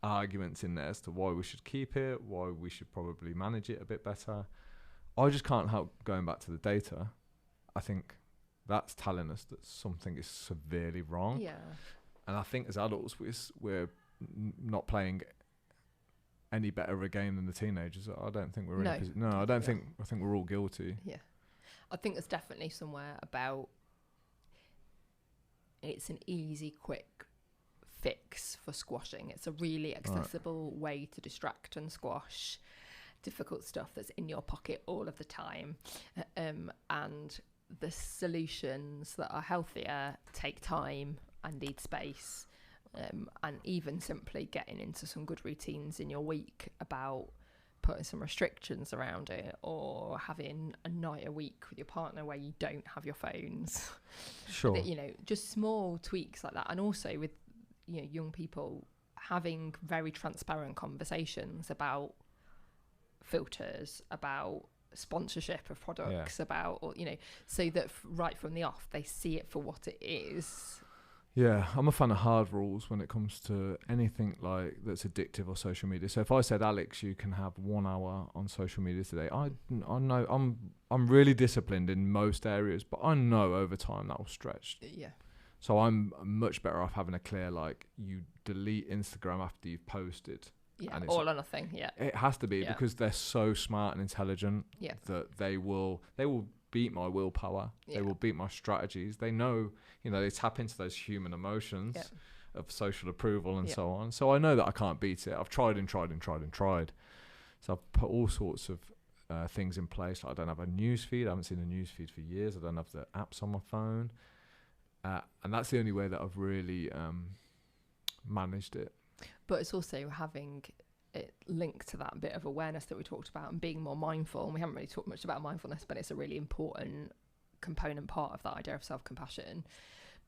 arguments in there as to why we should keep it, why we should probably manage it a bit better. I just can't help going back to the data. I think that's telling us that something is severely wrong. Yeah. And I think as adults, we're not playing any better of a game than the teenagers. I don't think we're in a position. No, I don't think. I think we're all guilty. Yeah, I think there's definitely somewhere about it's an easy, quick fix for squashing. It's a really accessible way to distract and squash difficult stuff that's in your pocket all of the time. And the solutions that are healthier take time and need space. And even simply getting into some good routines in your week about putting some restrictions around it, or having a night a week with your partner where you don't have your phones. Sure. That, just small tweaks like that. And also with, young people, having very transparent conversations about filters, about sponsorship of products, about, so that right from the off, they see it for what it is. Yeah, I'm a fan of hard rules when it comes to anything like that's addictive or social media. So if I said, Alex, you can have 1 hour on social media today, I know I'm really disciplined in most areas, but I know over time that will stretch. Yeah. So I'm much better off having a clear, like, you delete Instagram after you've posted. Yeah, and all or nothing. Yeah. It has to be because they're so smart and intelligent that they will beat my willpower. They will beat my strategies. They know, they tap into those human emotions of social approval and so on. So I know that I can't beat it. I've tried and tried and tried and tried. So I've put all sorts of things in place. Like, I don't have a news feed. I haven't seen a news feed for years. I don't have the apps on my phone. And that's the only way that I've really managed it. But it's also having it linked to that bit of awareness that we talked about and being more mindful. And we haven't really talked much about mindfulness, but it's a really important component part of that idea of self-compassion.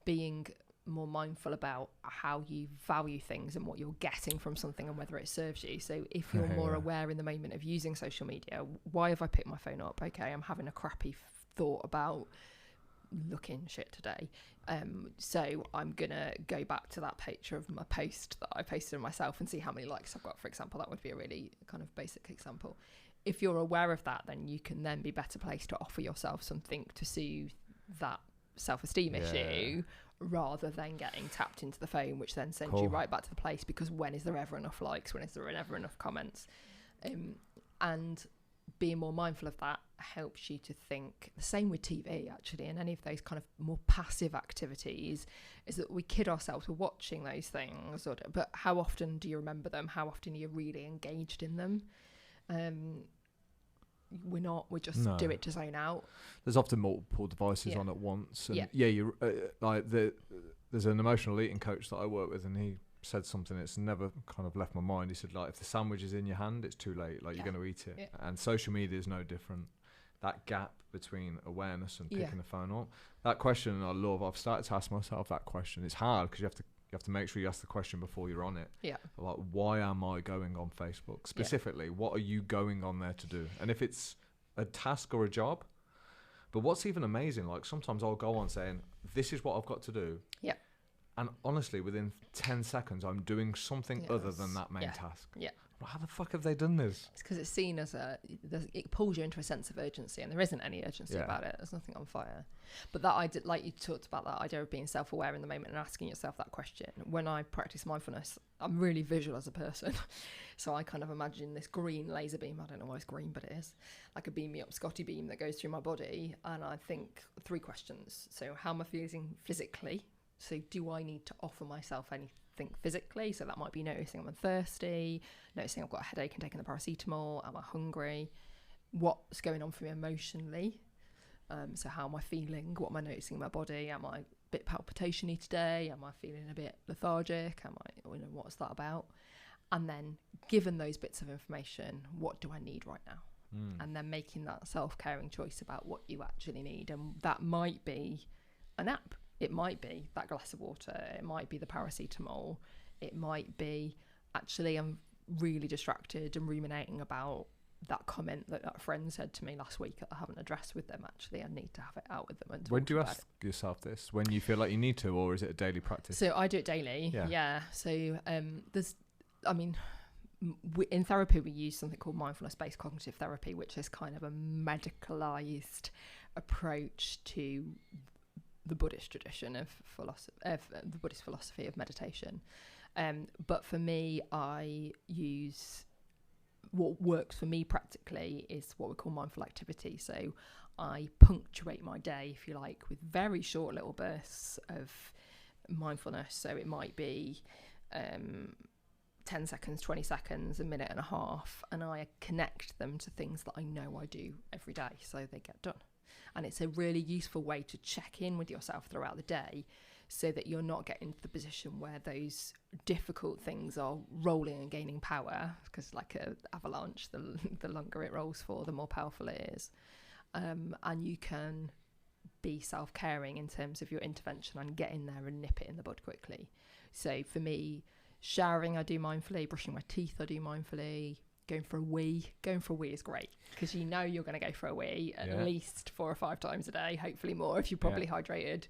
Being more mindful about how you value things and what you're getting from something and whether it serves you. So if you're more aware in the moment of using social media, why have I picked my phone up? Okay, I'm having a crappy thought about looking shit today. So I'm gonna go back to that picture of my post that I posted myself and see how many likes I've got, for example. That would be a really kind of basic example. If you're aware of that, then you can then be better placed to offer yourself something to soothe that self-esteem issue, rather than getting tapped into the phone, which then sends you right back to the place, because when is there ever enough likes? When is there ever enough comments? And being more mindful of that helps you to think. The same with TV, actually, and any of those kind of more passive activities, is that we kid ourselves with watching those things, but how often do you remember them? How often are you really engaged in them? We're not. We just do it to zone out. There's often multiple devices on at once, and you're like there's an emotional eating coach that I work with, and he said something that's never kind of left my mind. He said, like, if the sandwich is in your hand, it's too late. Like, you're going to eat it. And social media is no different. That gap between awareness and picking the phone up. That question I love. I've started to ask myself that question. It's hard because you have to make sure you ask the question before you're on it. Yeah. Like, why am I going on Facebook? Specifically, what are you going on there to do? And if it's a task or a job, but what's even amazing, like, sometimes I'll go on saying, this is what I've got to do. Yeah. And honestly, within 10 seconds, I'm doing something other than that main task. Yeah. How the fuck have they done this? It's because it's seen as it pulls you into a sense of urgency, and there isn't any urgency about it. There's nothing on fire. But that idea, like you talked about, that idea of being self-aware in the moment and asking yourself that question. When I practice mindfulness, I'm really visual as a person. So I kind of imagine this green laser beam. I don't know why it's green, but it is. Like a beam me up Scotty beam that goes through my body. And I think 3 questions. So how am I feeling physically? So do I need to offer myself anything physically? So that might be noticing I'm thirsty, noticing I've got a headache and taking the paracetamol. Am I hungry? What's going on for me emotionally? So how am I feeling? What am I noticing in my body? Am I a bit palpitation-y today? Am I feeling a bit lethargic? What's that about? And then, given those bits of information, what do I need right now? And then making that self-caring choice about what you actually need. And that might be a nap. It might be that glass of water. It might be the paracetamol. It might be, actually, I'm really distracted and ruminating about that comment that friend said to me last week that I haven't addressed with them. Actually, I need to have it out with them. And when do you ask yourself this? When you feel like you need to, or is it a daily practice? So I do it daily. Yeah. So in therapy, we use something called mindfulness-based cognitive therapy, which is kind of a medicalized approach to the Buddhist tradition of the Buddhist philosophy of meditation. But for me, I use what works for me practically is what we call mindful activity. So I punctuate my day, if you like, with very short little bursts of mindfulness. So it might be 10 seconds, 20 seconds, a minute and a half, and I connect them to things that I know I do every day, so they get done. And it's a really useful way to check in with yourself throughout the day, so that you're not getting to the position where those difficult things are rolling and gaining power, because like an avalanche, the longer it rolls for, the more powerful it is. And you can be self-caring in terms of your intervention and get in there and nip it in the bud quickly. So for me, showering I do mindfully, brushing my teeth I do mindfully, going for a wee is great, because you know you're going to go for a wee at least 4 or 5 times a day, hopefully more if you're properly hydrated.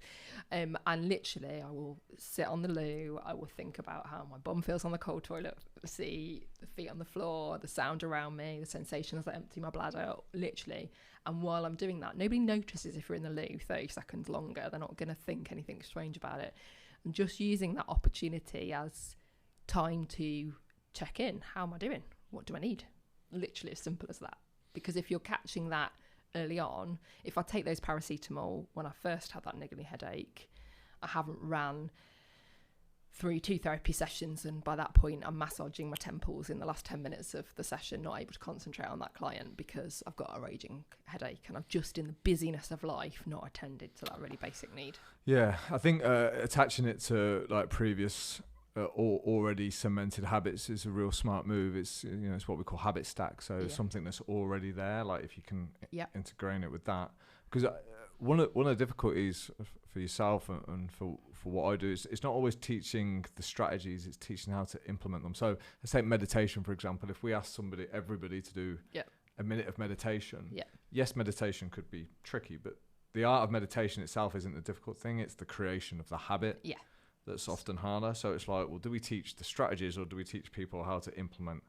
And literally I will sit on the loo, I will think about how my bum feels on the cold toilet seat, the feet on the floor, the sound around me, the sensation as I empty my bladder, literally. And while I'm doing that, nobody notices if you're in the loo 30 seconds longer. They're not going to think anything strange about it. And just using that opportunity as time to check in. How am I doing? What do I need? Literally as simple as that. Because if you're catching that early on, if I take those paracetamol when I first had that niggly headache, I haven't ran through 2 therapy sessions, and by that point I'm massaging my temples in the last 10 minutes of the session, not able to concentrate on that client because I've got a raging headache, and I've just, in the busyness of life, not attended to that really basic need. Yeah, I think attaching it to like previous already cemented habits is a real smart move. It's, you know, it's what we call habit stack. So something that's already there, like if you can integrate it with that, because one of the difficulties for yourself and for what I do is it's not always teaching the strategies, it's teaching how to implement them. So let's take meditation, for example. If we ask everybody to do a minute of meditation, yes, meditation could be tricky, but the art of meditation itself isn't the difficult thing, it's the creation of the habit that's often harder. So it's like, well, do we teach the strategies, or do we teach people how to implement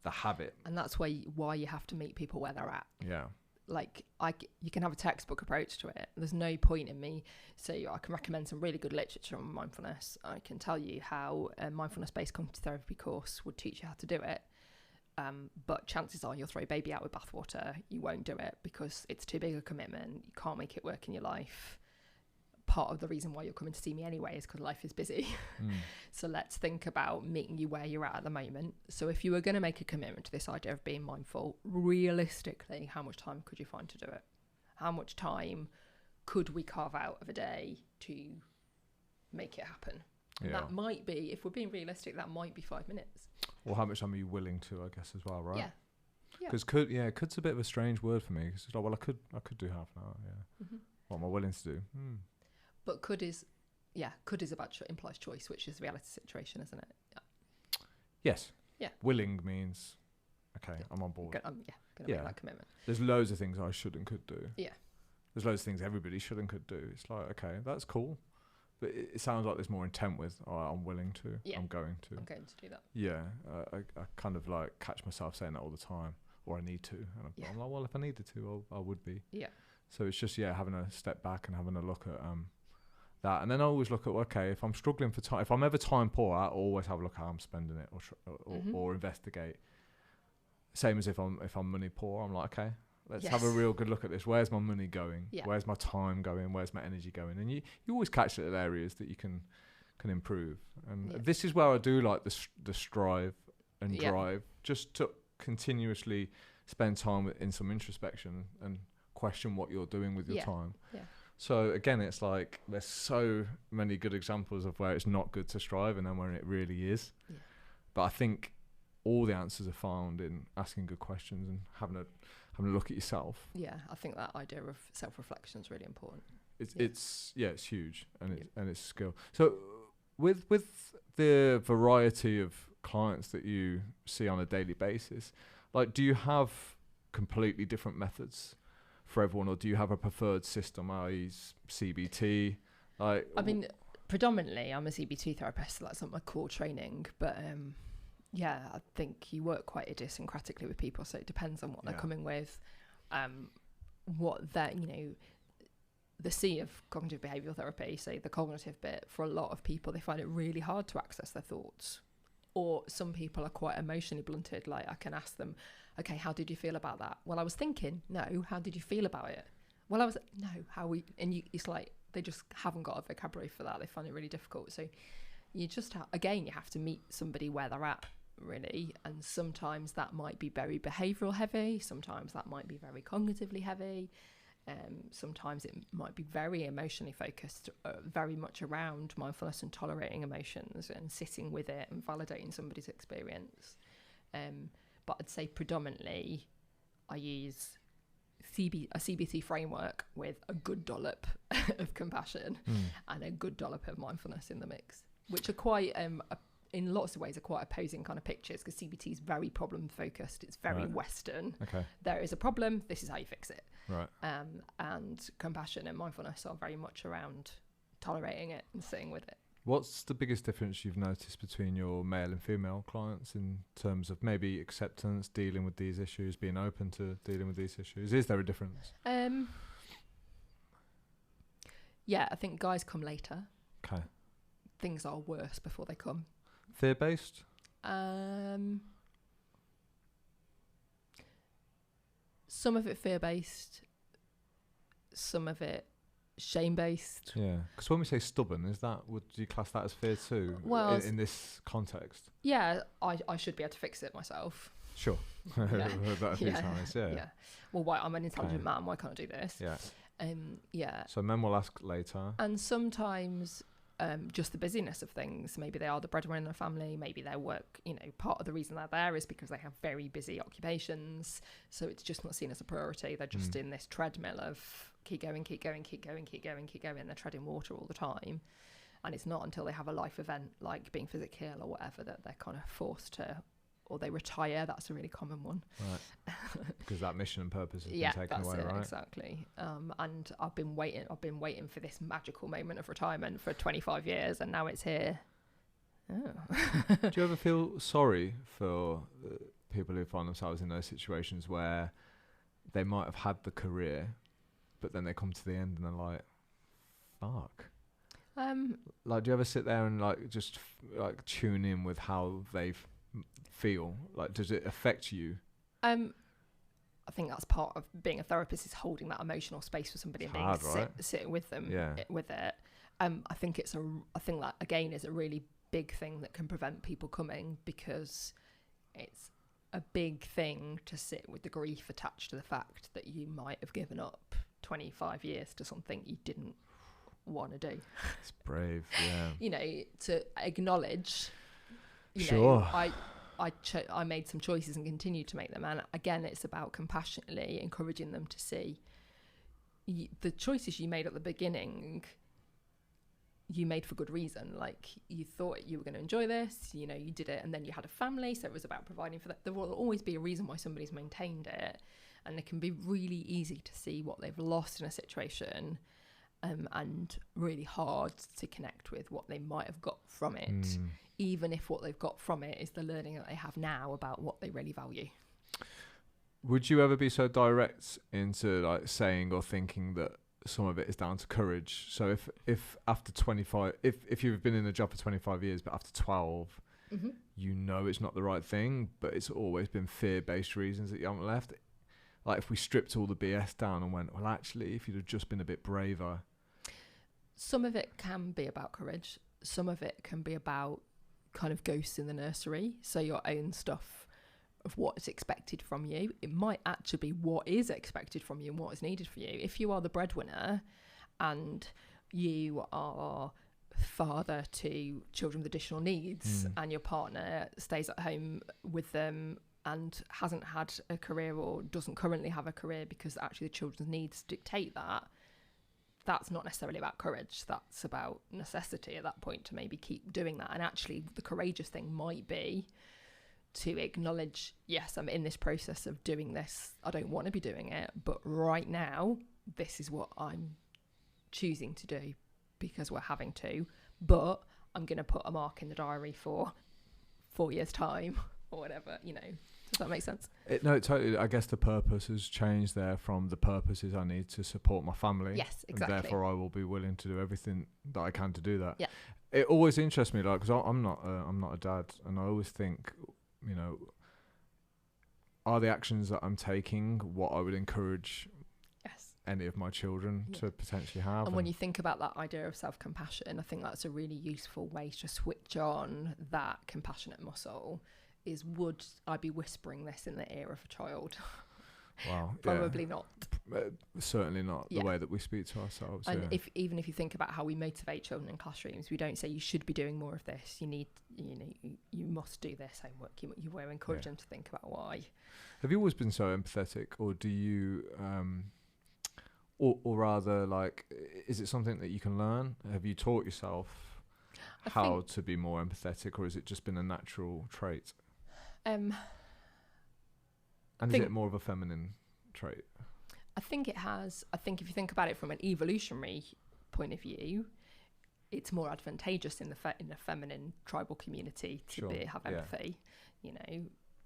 the habit? And that's why you have to meet people where they're at. Yeah. Like, you can have a textbook approach to it. There's no point in me. So I can recommend some really good literature on mindfulness. I can tell you how a mindfulness-based cognitive therapy course would teach you how to do it. But chances are you'll throw baby out with bathwater. You won't do it because it's too big a commitment. You can't make it work in your life. Part of the reason why you're coming to see me anyway is because life is busy. So let's think about meeting you where you're at the moment. So if you were going to make a commitment to this idea of being mindful, realistically, how much time could you find to do it? How much time could we carve out of a day to make it happen? Yeah. That might be, if we're being realistic, that might be 5 minutes. Or how much time are you willing to, I guess, as well, right? Yeah. Because could's a bit of a strange word for me. Because it's like, well, I could do half an hour. Yeah. Mm-hmm. What am I willing to do? But could is about implies choice, which is the reality situation, isn't it? Yeah. Yes. Yeah. Willing means, okay, I'm on board. Gonna make that commitment. There's loads of things I should and could do. Yeah. There's loads of things everybody should and could do. It's like, okay, that's cool. But it sounds like there's more intent with, I'm willing to, I'm going to do that. Yeah. I kind of like catch myself saying that all the time, or I need to. And I'm like, well, if I needed to, I would be. Yeah. So it's just, having a step back and having a look at that. And then I always look at, okay, if I'm struggling for time, if I'm ever time poor, I always have a look at how I'm spending it or investigate. Same as if I'm money poor, I'm like, okay, let's have a real good look at this. Where's my money going? Yeah. Where's my time going? Where's my energy going? And you always catch little areas that you can improve. And this is where I do like the strive and drive, just to continuously spend time in some introspection and question what you're doing with your time. Yeah. So again, it's like there's so many good examples of where it's not good to strive and then when it really is. Yeah. But I think all the answers are found in asking good questions and having a look at yourself. Yeah, I think that idea of self-reflection is really important. It's huge and it's a skill. So with the variety of clients that you see on a daily basis, like, do you have completely different methods for everyone, or do you have a preferred system, i.e. CBT? Like, I mean, predominantly I'm a CBT therapist, so that's not my core training, but I think you work quite idiosyncratically with people, so it depends on what they're coming with, what that, the C of cognitive behavioural therapy, so the cognitive bit, for a lot of people, they find it really hard to access their thoughts, Or some people are quite emotionally blunted. Like I can ask them, okay, how did you feel about that? Well, I was thinking. No, how did you feel about it? Well, I was, no, it's like they just haven't got a vocabulary for that. They find it really difficult. So you just you have to meet somebody where they're at, really. And sometimes that might be very behavioural heavy. Sometimes that might be very cognitively heavy. Sometimes it might be very emotionally focused, very much around mindfulness and tolerating emotions and sitting with it and validating somebody's experience. But I'd say predominantly I use a CBT framework with a good dollop of compassion and a good dollop of mindfulness in the mix, which are quite, in lots of ways, are quite opposing kind of pictures, because CBT is very problem focused. It's very Western. Okay. There is a problem. This is how you fix it. Right. And compassion and mindfulness are very much around tolerating it and sitting with it. What's the biggest difference you've noticed between your male and female clients in terms of maybe acceptance, dealing with these issues, being open to dealing with these issues? Is there a difference? Yeah, I think guys come later. Okay. Things are worse before they come. Fear-based? Some of it fear-based, some of it shame-based. Yeah, because when we say stubborn, would you class that as fear too? Well, in this context. Yeah, I should be able to fix it myself. Sure. That'd be nice. Yeah. Well, why? I'm an intelligent man. Why can't I do this? Yeah. Yeah. So men will ask later. And sometimes just the busyness of things. Maybe they are the breadwinner in the family. Maybe their work, part of the reason they're there is because they have very busy occupations. So it's just not seen as a priority. They're just in this treadmill of keep going. They're treading water all the time. And it's not until they have a life event like being physically ill or whatever that they're kind of forced to, or they retire. That's a really common one. Right. Because that mission and purpose has been taken away, right? Exactly. And I've been waiting for this magical moment of retirement for 25 years, and now it's here. Oh. Do you ever feel sorry for people who find themselves in those situations where they might have had the career, but then they come to the end and they're like, fuck? Like, do you ever sit there and just tune in with how they feel? Like, does it affect you? I think that's part of being a therapist, is holding that emotional space for somebody and being sitting with them with it. I think that again is a really big thing that can prevent people coming, because it's a big thing to sit with the grief attached to the fact that you might have given up 25 years to something you didn't want to do. It's brave, yeah. To acknowledge, I made some choices and continue to make them. And again, it's about compassionately encouraging them to see the choices you made at the beginning, you made for good reason. Like, you thought you were going to enjoy this, you did it, and then you had a family, so it was about providing for that. There will always be a reason why somebody's maintained it, and it can be really easy to see what they've lost in a situation, and really hard to connect with what they might have got from it, even if what they've got from it is the learning that they have now about what they really value. Would you ever be so direct into saying or thinking that some of it is down to courage? So if after 25, if you've been in a job for 25 years, but after 12, it's not the right thing, but it's always been fear-based reasons that you haven't left. Like, if we stripped all the BS down and went, well, actually, if you'd have just been a bit braver. Some of it can be about courage. Some of it can be about kind of ghosts in the nursery. So your own stuff of what is expected from you. It might actually be what is expected from you and what is needed for you. If you are the breadwinner and you are father to children with additional needs and your partner stays at home with them and hasn't had a career or doesn't currently have a career because actually the children's needs dictate that, that's not necessarily about courage. That's about necessity at that point to maybe keep doing that. And actually the courageous thing might be to acknowledge, yes, I'm in this process of doing this. I don't want to be doing it, but right now, this is what I'm choosing to do because we're having to. But I'm going to put a mark in the diary for 4 years' time or whatever, Does that make sense? No, totally. I guess the purpose has changed there from the purpose is I need to support my family. Yes, exactly. And therefore I will be willing to do everything that I can to do that. Yeah. it always interests me, like, because I'm not a dad, and I always think, you know, are the actions that I'm taking what I would encourage Yes. any of my children to potentially have? And when you think about that idea of self-compassion, I think that's a really useful way to switch on that compassionate muscle. Is would I be whispering this in the ear of a child? Wow. Probably not. Certainly not the way that we speak to ourselves. And even if you think about how we motivate children in classrooms, we don't say you should be doing more of this. You must do this homework. We're encouraging them to think about why. Have you always been so empathetic, or do you, or rather, like, is it something that you can learn? Have you taught yourself how to be more empathetic, or has it just been a natural trait? And is it more of a feminine trait? I think it has. I think if you think about it from an evolutionary point of view, it's more advantageous in the feminine tribal community to have empathy,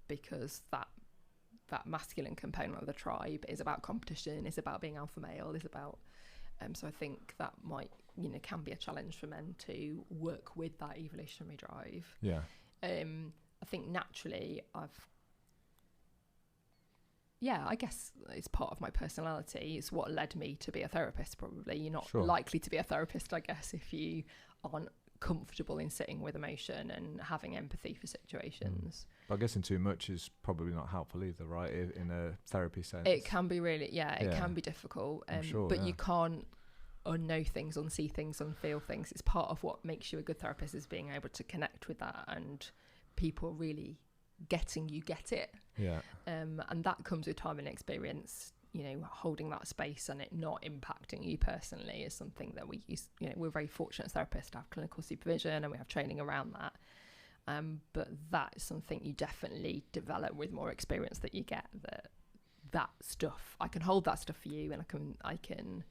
because that masculine component of the tribe is about competition, is about being alpha male, is about so I think that might can be a challenge for men to work with that evolutionary drive. I think naturally I guess it's part of my personality. It's what led me to be a therapist, probably. You're not likely to be a therapist, I guess, if you aren't comfortable in sitting with emotion and having empathy for situations. I guess too much is probably not helpful either, right? In a therapy sense. It can be really, it can be difficult. But you can't unknow things, unsee things, unfeel things. It's part of what makes you a good therapist, is being able to connect with that and people really getting you get it. And that comes with time and experience. Holding that space and it not impacting you personally is something that we use. We're very fortunate as therapists to have clinical supervision and we have training around that. But that is something you definitely develop with more experience, that you get that stuff. I can hold that stuff for you, and I can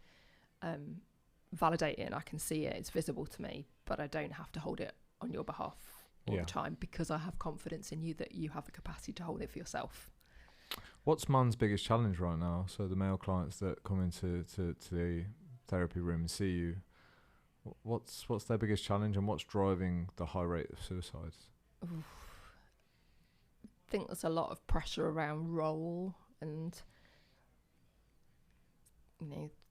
validate it, and I can see it. It's visible to me, but I don't have to hold it on your behalf all the time, because I have confidence in you that you have the capacity to hold it for yourself. What's Mun's biggest challenge right now? So the male clients that come into the therapy room and see you, what's their biggest challenge, and what's driving the high rate of suicides? I think there's a lot of pressure around role, and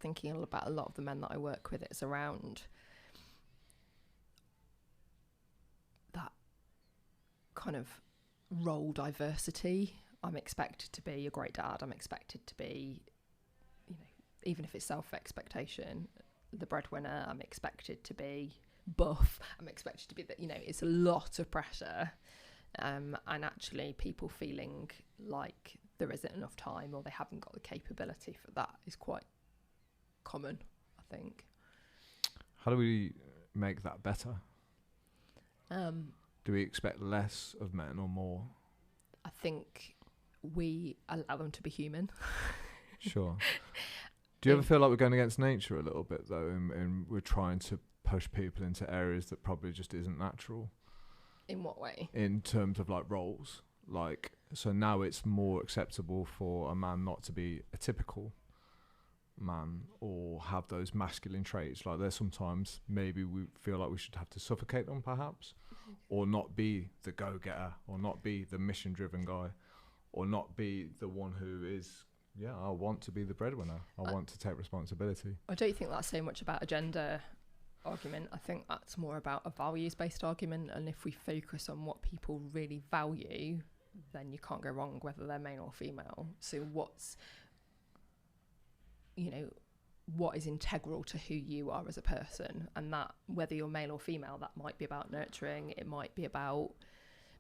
thinking about a lot of the men that I work with, it's around that kind of role diversity. I'm expected to be a great dad. I'm expected to be, even if it's self-expectation, the breadwinner. I'm expected to be buff. I'm expected to be that. It's a lot of pressure, and actually, people feeling like there isn't enough time or they haven't got the capability for that is quite common, I think. How do we make that better? Do we expect less of men or more? I think we allow them to be human. Sure. Do you ever feel like we're going against nature a little bit, though, and we're trying to push people into areas that probably just isn't natural? In what way? In terms of, like, roles. Like, so now it's more acceptable for a man not to be a typical man or have those masculine traits. Like, there's sometimes maybe we feel like we should have to suffocate them, perhaps, or not be the go-getter, or not be the mission-driven guy, or not be the one who is, I want to be the breadwinner. I want to take responsibility. I don't think that's so much about a gender argument. I think that's more about a values-based argument, and if we focus on what people really value, then you can't go wrong whether they're male or female. So what is integral to who you are as a person, and that, whether you're male or female, that might be about nurturing, it might be about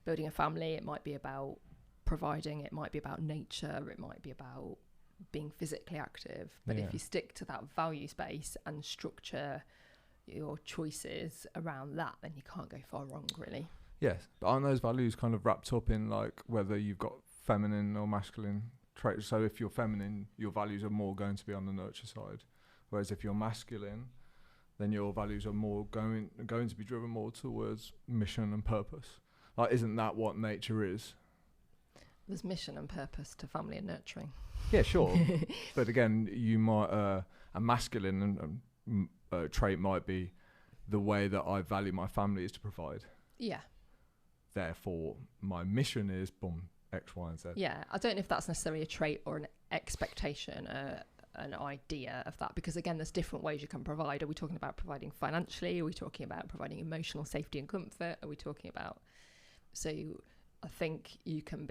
building a family, it might be about providing, it might be about nature, it might be about being physically active. But if you stick to that value space and structure your choices around that, then you can't go far wrong, really. Yes, but aren't those values kind of wrapped up in, like, whether you've got feminine or masculine traits? So if you're feminine, your values are more going to be on the nurture side, whereas if you're masculine, then your values are more going to be driven more towards mission and purpose. Like, isn't that what nature is? There's mission and purpose to family and nurturing. Yeah, sure. But again, you might a masculine trait might be the way that I value my family is to provide. Yeah. Therefore, my mission is boom, X, Y, and Z. Yeah. I don't know if that's necessarily a trait or an expectation, an idea of that, because again, there's different ways you can provide. Are we talking about providing financially? Are we talking about providing emotional safety and comfort? Are we talking about... So I think you can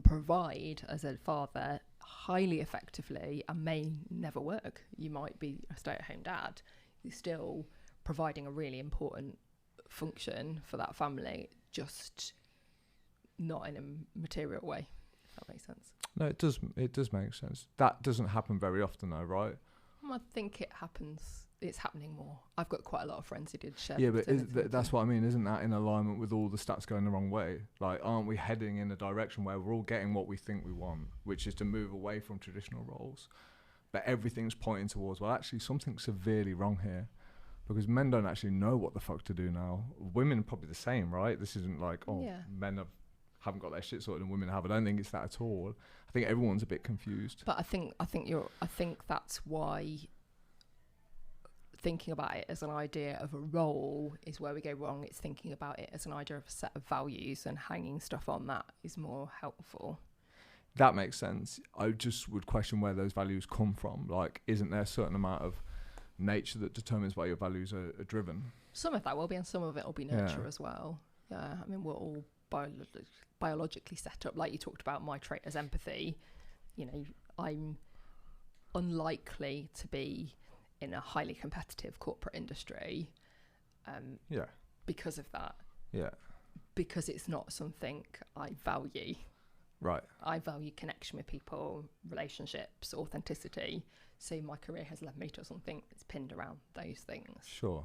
provide as a father highly effectively and may never work. You might be a stay-at-home dad. You're still providing a really important function for that family, just not in a material way, if that makes sense. No, it does make sense. That doesn't happen very often though, right? I think it happens. It's happening more. I've got quite a lot of friends who did share. Yeah, but that's what I mean. Isn't that in alignment with all the stats going the wrong way? Like, aren't we heading in a direction where we're all getting what we think we want, which is to move away from traditional roles? But everything's pointing towards, well, actually something's severely wrong here, because men don't actually know what the fuck to do now. Women are probably the same, right? This isn't like, men haven't got their shit sorted and women have. I don't think it's that at all. I think everyone's a bit confused. But I think that's why thinking about it as an idea of a role is where we go wrong. It's thinking about it as an idea of a set of values, and hanging stuff on that is more helpful. That makes sense. I just would question where those values come from. Like, isn't there a certain amount of nature that determines why your values are driven? Some of that will be, and some of it will be nurture as well. Yeah, I mean, we're all biologically set up. Like you talked about, my trait as empathy. You know, I'm unlikely to be in a highly competitive corporate industry because of that. Yeah. Because it's not something I value. Right. I value connection with people, relationships, authenticity. So my career has led me to something that's pinned around those things. Sure.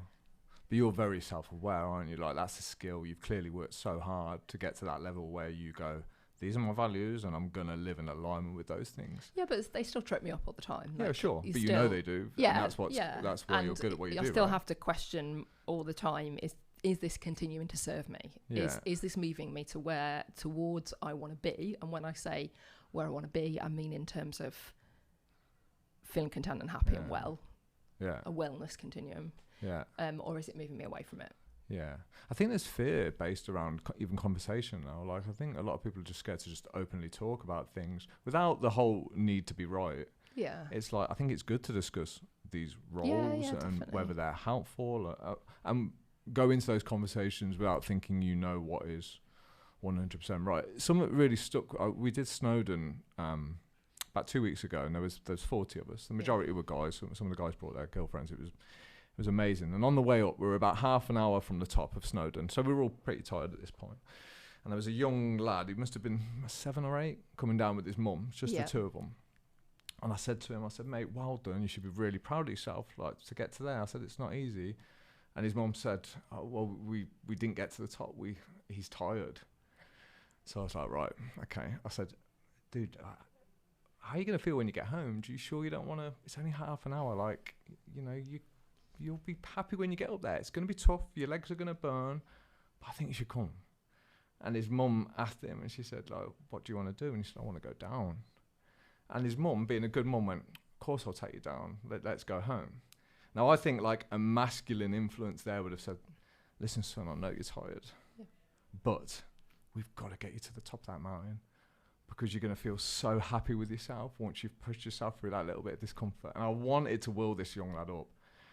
But you're very self-aware, aren't you? Like, that's a skill. You've clearly worked so hard to get to that level where you go, these are my values and I'm going to live in alignment with those things. Yeah, but they still trip me up all the time. Like, yeah, sure. But you know they do. Yeah. And that's why you're good at what you do. I still have to question all the time, is this continuing to serve me? Yeah. Is this moving me to towards I want to be? And when I say where I want to be, I mean in terms of feeling content and happy and well. Yeah. A wellness continuum. Yeah. Or is it moving me away from it? Yeah. I think there's fear based around even conversation now. Like, I think a lot of people are just scared to just openly talk about things without the whole need to be right. Yeah. It's like, I think it's good to discuss these roles and definitely. Whether they're helpful and go into those conversations without thinking you know what is 100% right. Something that really stuck, we did Snowdon about 2 weeks ago, and there's 40 of us. The majority were guys. Some of the guys brought their girlfriends. It was amazing. And on the way up, we were about half an hour from the top of Snowdon, so we were all pretty tired at this point. And there was a young lad, he must have been 7 or 8, coming down with his mum, just the two of them. And I said to him, mate, well done, you should be really proud of yourself, like, to get to there. I said, it's not easy. And his mum said, oh, well, we didn't get to the top, he's tired. So I was like, right, okay. I said, dude, how are you going to feel when you get home? Do you sure you don't want to, it's only half an hour, like, you know, you'll be happy when you get up there. It's going to be tough. Your legs are going to burn. But I think you should come. And his mum asked him, and she said, like, what do you want to do? And he said, I want to go down. And his mum, being a good mum, went, of course I'll take you down. Let's go home. Now, I think, like, a masculine influence there would have said, listen, son, I know you're tired. Yeah. But we've got to get you to the top of that mountain, because you're going to feel so happy with yourself once you've pushed yourself through that little bit of discomfort. And I wanted to will this young lad up.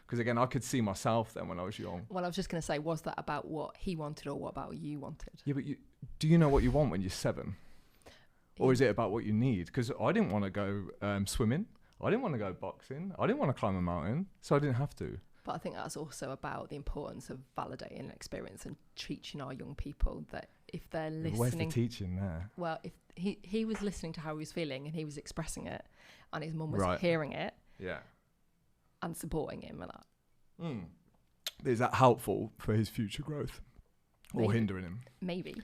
Because, again, I could see myself then when I was young. Well, I was just going to say, was that about what he wanted or what about you wanted? Yeah, but do you know what you want when you're 7? Or is it about what you need? Because I didn't want to go swimming. I didn't want to go boxing. I didn't want to climb a mountain. So I didn't have to. But I think that's also about the importance of validating an experience and teaching our young people that if they're listening... Where's the teaching there? Well, if he was listening to how he was feeling and he was expressing it and his mum was hearing it... Yeah. And supporting him with that. Is that helpful for his future growth? Or hindering him? Maybe.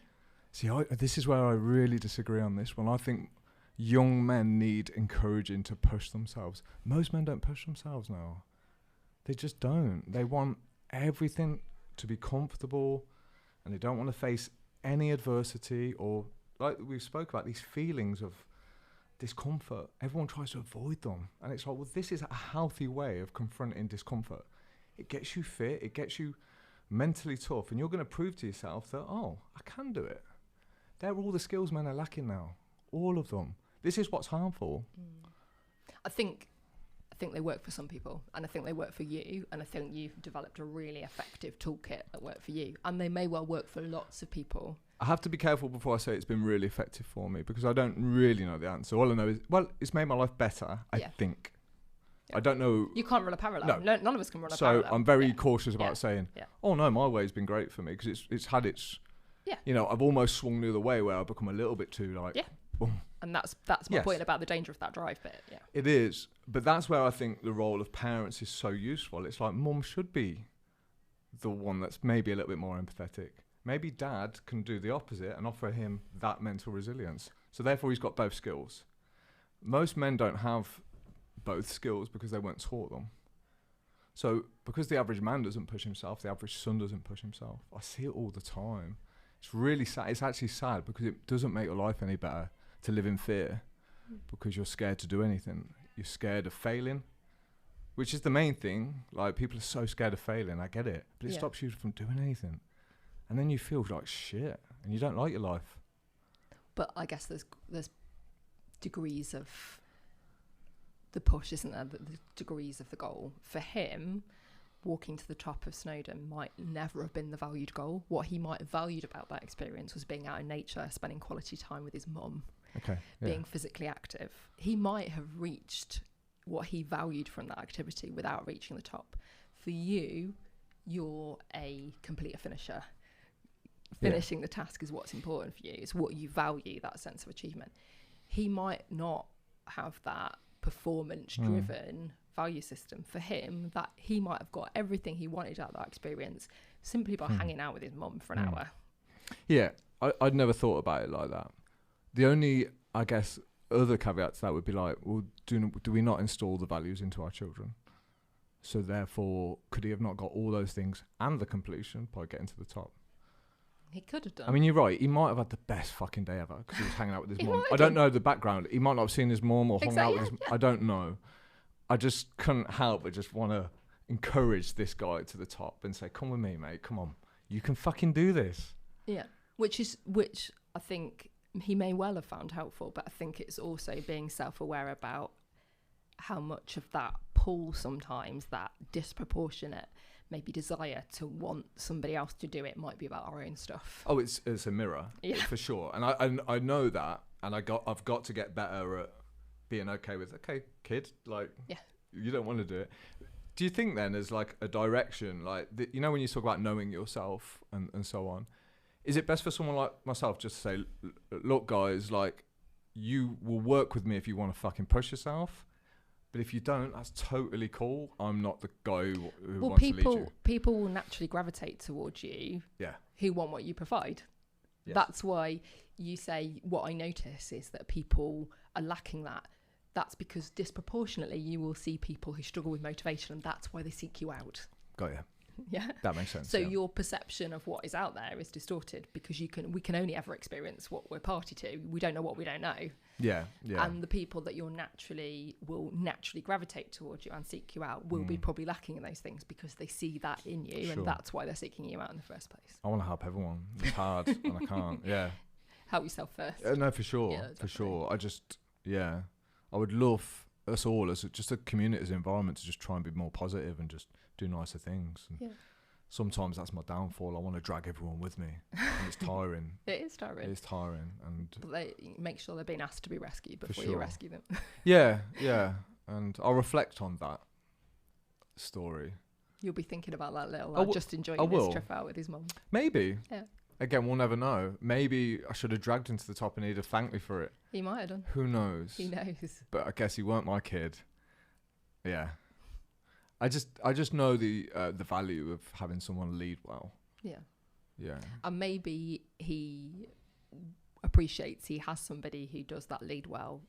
See, this is where I really disagree on this one. I think young men need encouraging to push themselves. Most men don't push themselves now. They just don't. They want everything to be comfortable, and they don't want to face any adversity, or, like we spoke about, these feelings of discomfort. Everyone tries to avoid them. And it's like, well, this is a healthy way of confronting discomfort. It gets you fit. It gets you mentally tough, and you're going to prove to yourself that, oh, I can do it. They're all the skills men are lacking now. All of them. This is what's harmful. I think they work for some people, and I think they work for you, and I think you've developed a really effective toolkit that work for you, and they may well work for lots of people. I have to be careful before I say it's been really effective for me, because I don't really know the answer. All I know is, well, it's made my life better, I think. Yeah. I don't know. You can't run a parallel. No, none of us can run a parallel. So I'm very cautious about saying, oh no, my way's been great for me, because it's had its, you know, I've almost swung the other way where I've become a little bit too like, boom. And that's my point about the danger of that drive bit. Yeah, it is. But that's where I think the role of parents is so useful. It's like mum should be the one that's maybe a little bit more empathetic. Maybe dad can do the opposite and offer him that mental resilience. So therefore he's got both skills. Most men don't have both skills because they weren't taught them. So because the average man doesn't push himself, the average son doesn't push himself. I see it all the time. It's really sad. It's actually sad because it doesn't make your life any better to live in fear because you're scared to do anything. You're scared of failing, which is the main thing. Like, people are so scared of failing. I get it. But it stops you from doing anything. And then you feel like shit and you don't like your life. But I guess there's degrees of the push, isn't there? The degrees of the goal. For him, walking to the top of Snowdon might never have been the valued goal. What he might have valued about that experience was being out in nature, spending quality time with his mum, being physically active. He might have reached what he valued from that activity without reaching the top. For you, you're a completer finisher. Finishing the task is what's important for you. It's what you value, that sense of achievement. He might not have that performance-driven value system. For him, that he might have got everything he wanted out of that experience simply by hanging out with his mum for an hour. Yeah, I'd never thought about it like that. The only, I guess, other caveat to that would be like, well, do we not install the values into our children? So therefore, could he have not got all those things and the completion by getting to the top? He could have done. I mean, you're right. He might have had the best fucking day ever because he was hanging out with his mum. I don't know the background. He might not have seen his mum or hung out with his... I don't know. I just couldn't help but just want to encourage this guy to the top and say, come with me, mate. Come on. You can fucking do this. Yeah. Which I think he may well have found helpful, but I think it's also being self-aware about how much of that pull sometimes, that disproportionate maybe desire to want somebody else to do it, might be about our own stuff. Oh, it's a mirror, for sure. And I know that, and I've got to get better at being okay with, okay, kid, like, you don't want to do it. Do you think then there's like a direction, like, you know, when you talk about knowing yourself and so on, is it best for someone like myself just to say, look, guys, like, you will work with me if you want to fucking push yourself, but if you don't, that's totally cool. I'm not the guy who wants to lead you. People will naturally gravitate towards you who want what you provide. Yes. That's why you say, what I notice is that people are lacking that. That's because disproportionately you will see people who struggle with motivation, and that's why they seek you out. Got you. Yeah, that makes sense. So your perception of what is out there is distorted because we can only ever experience what we're party to. We don't know what we don't know. Yeah. And the people that will naturally gravitate towards you and seek you out will be probably lacking in those things because they see that in you, and that's why they're seeking you out in the first place. I want to help everyone. It's hard, and I can't. Yeah. Help yourself first. No, for sure, for sure. I would love us all as just a community, as an environment, to just try and be more positive and just do nicer things. And sometimes that's my downfall. I want to drag everyone with me, and it's tiring. It is tiring. And they make sure they're being asked to be rescued before you rescue them. Yeah. And I'll reflect on that story. You'll be thinking about that little lad just enjoying his trip out with his mum. Maybe. Yeah. Again, we'll never know. Maybe I should have dragged him to the top and he'd have thanked me for it. He might have done. Who knows? He knows. But I guess he weren't my kid. Yeah. I just know the value of having someone lead well. Yeah. Yeah. And maybe he appreciates he has somebody who does that lead well,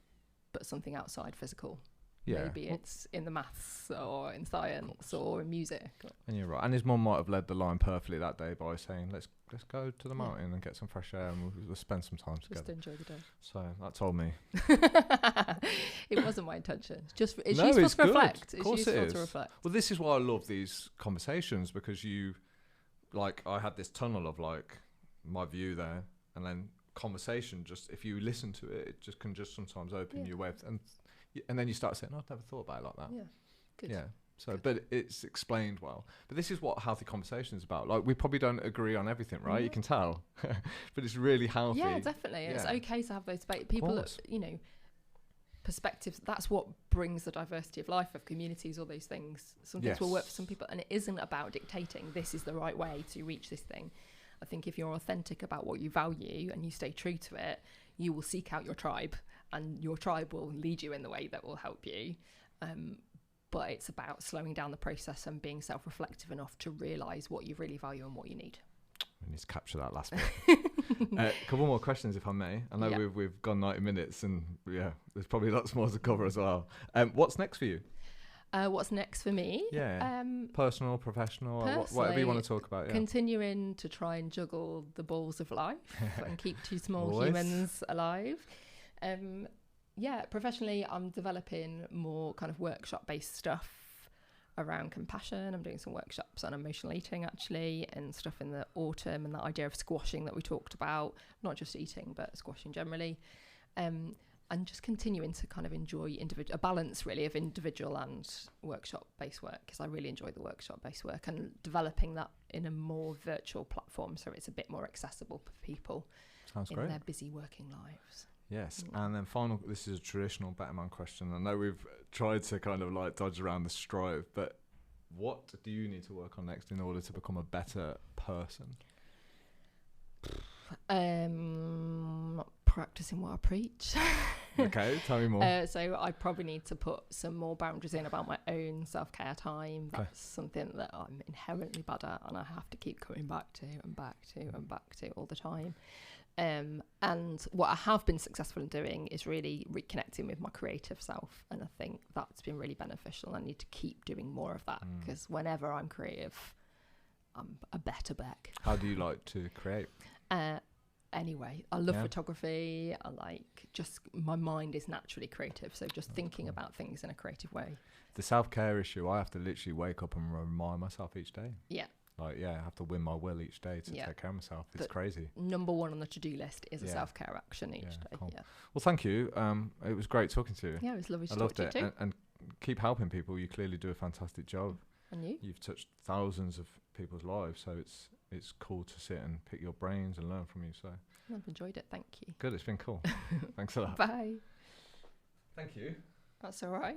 but something outside physical. Yeah. Maybe it's in the maths or in science or in music. And you're right. And his mum might have led the line perfectly that day by saying, let's go to the Yeah. mountain and get some fresh air and we'll spend some time Just together. enjoy the day. So that told me. It wasn't my intention. It's No, useful it's to good. reflect. Of It's course it useful is. to reflect. Well, this is why I love these conversations, because you, like, I had this tunnel of like my view there, and then conversation, just if you listen to it, it just can just sometimes open your way, and then you start saying, oh, I've never thought about it like that. Yeah, good. Yeah. So, Good. but it's explained well. But this is what healthy conversation is about. Like, we probably don't agree on everything, right? No. You can tell, but it's really healthy. Yeah, definitely. It's Yeah. okay to have those debates. People, course. Perspectives. That's what brings the diversity of life, of communities, all those things. Some things will work for some people, and it isn't about dictating this is the right way to reach this thing. I think if you're authentic about what you value and you stay true to it, you will seek out your tribe, and your tribe will lead you in the way that will help you. But it's about slowing down the process and being self-reflective enough to realise what you really value and what you need. We need to capture that last bit. A couple more questions, if I may. I know Yeah. we've gone 90 minutes, and there's probably lots more to cover as well. What's next for you? What's next for me? Yeah. Personal, professional, or whatever you want to talk about. Yeah. Continuing to try and juggle the balls of life and keep two small Always. humans alive. Professionally, I'm developing more kind of workshop-based stuff around compassion. I'm doing some workshops on emotional eating, actually, and stuff in the autumn, and that idea of squashing that we talked about, not just eating, but squashing generally. And just continuing to kind of enjoy a balance, really, of individual and workshop-based work, because I really enjoy the workshop-based work, and developing that in a more virtual platform so it's a bit more accessible for people Sounds in great. their busy working lives. Yes. And then final, this is a traditional Better Man question. I know we've tried to kind of like dodge around the strive, but what do you need to work on next in order to become a better person? Practicing what I preach. Okay, tell me more. So I probably need to put some more boundaries in about my own self-care time. Okay. That's something that I'm inherently bad at, and I have to keep coming back to and back to and back to all the time. And what I have been successful in doing is really reconnecting with my creative self, and I think that's been really beneficial. I need to keep doing more of that, because whenever I'm creative, I'm a better Beck. How do you like to create? Anyway, I love photography. I like my mind is naturally creative, so just thinking about things in a creative way. The self-care issue, I have to literally wake up and remind myself each day. Yeah. Like, I have to win my will each day to take care of myself. It's crazy. Number one on the to-do list is a self-care action each day. Cool. Yeah. Well, thank you. It was great talking to you. Yeah, it was lovely to I talk loved to you it. too. And keep helping people. You clearly do a fantastic job. And you? You've touched thousands of people's lives, so it's cool to sit and pick your brains and learn from you. So I've enjoyed it. Thank you. good. It's been cool. Thanks a lot. Bye. Thank you. That's all right.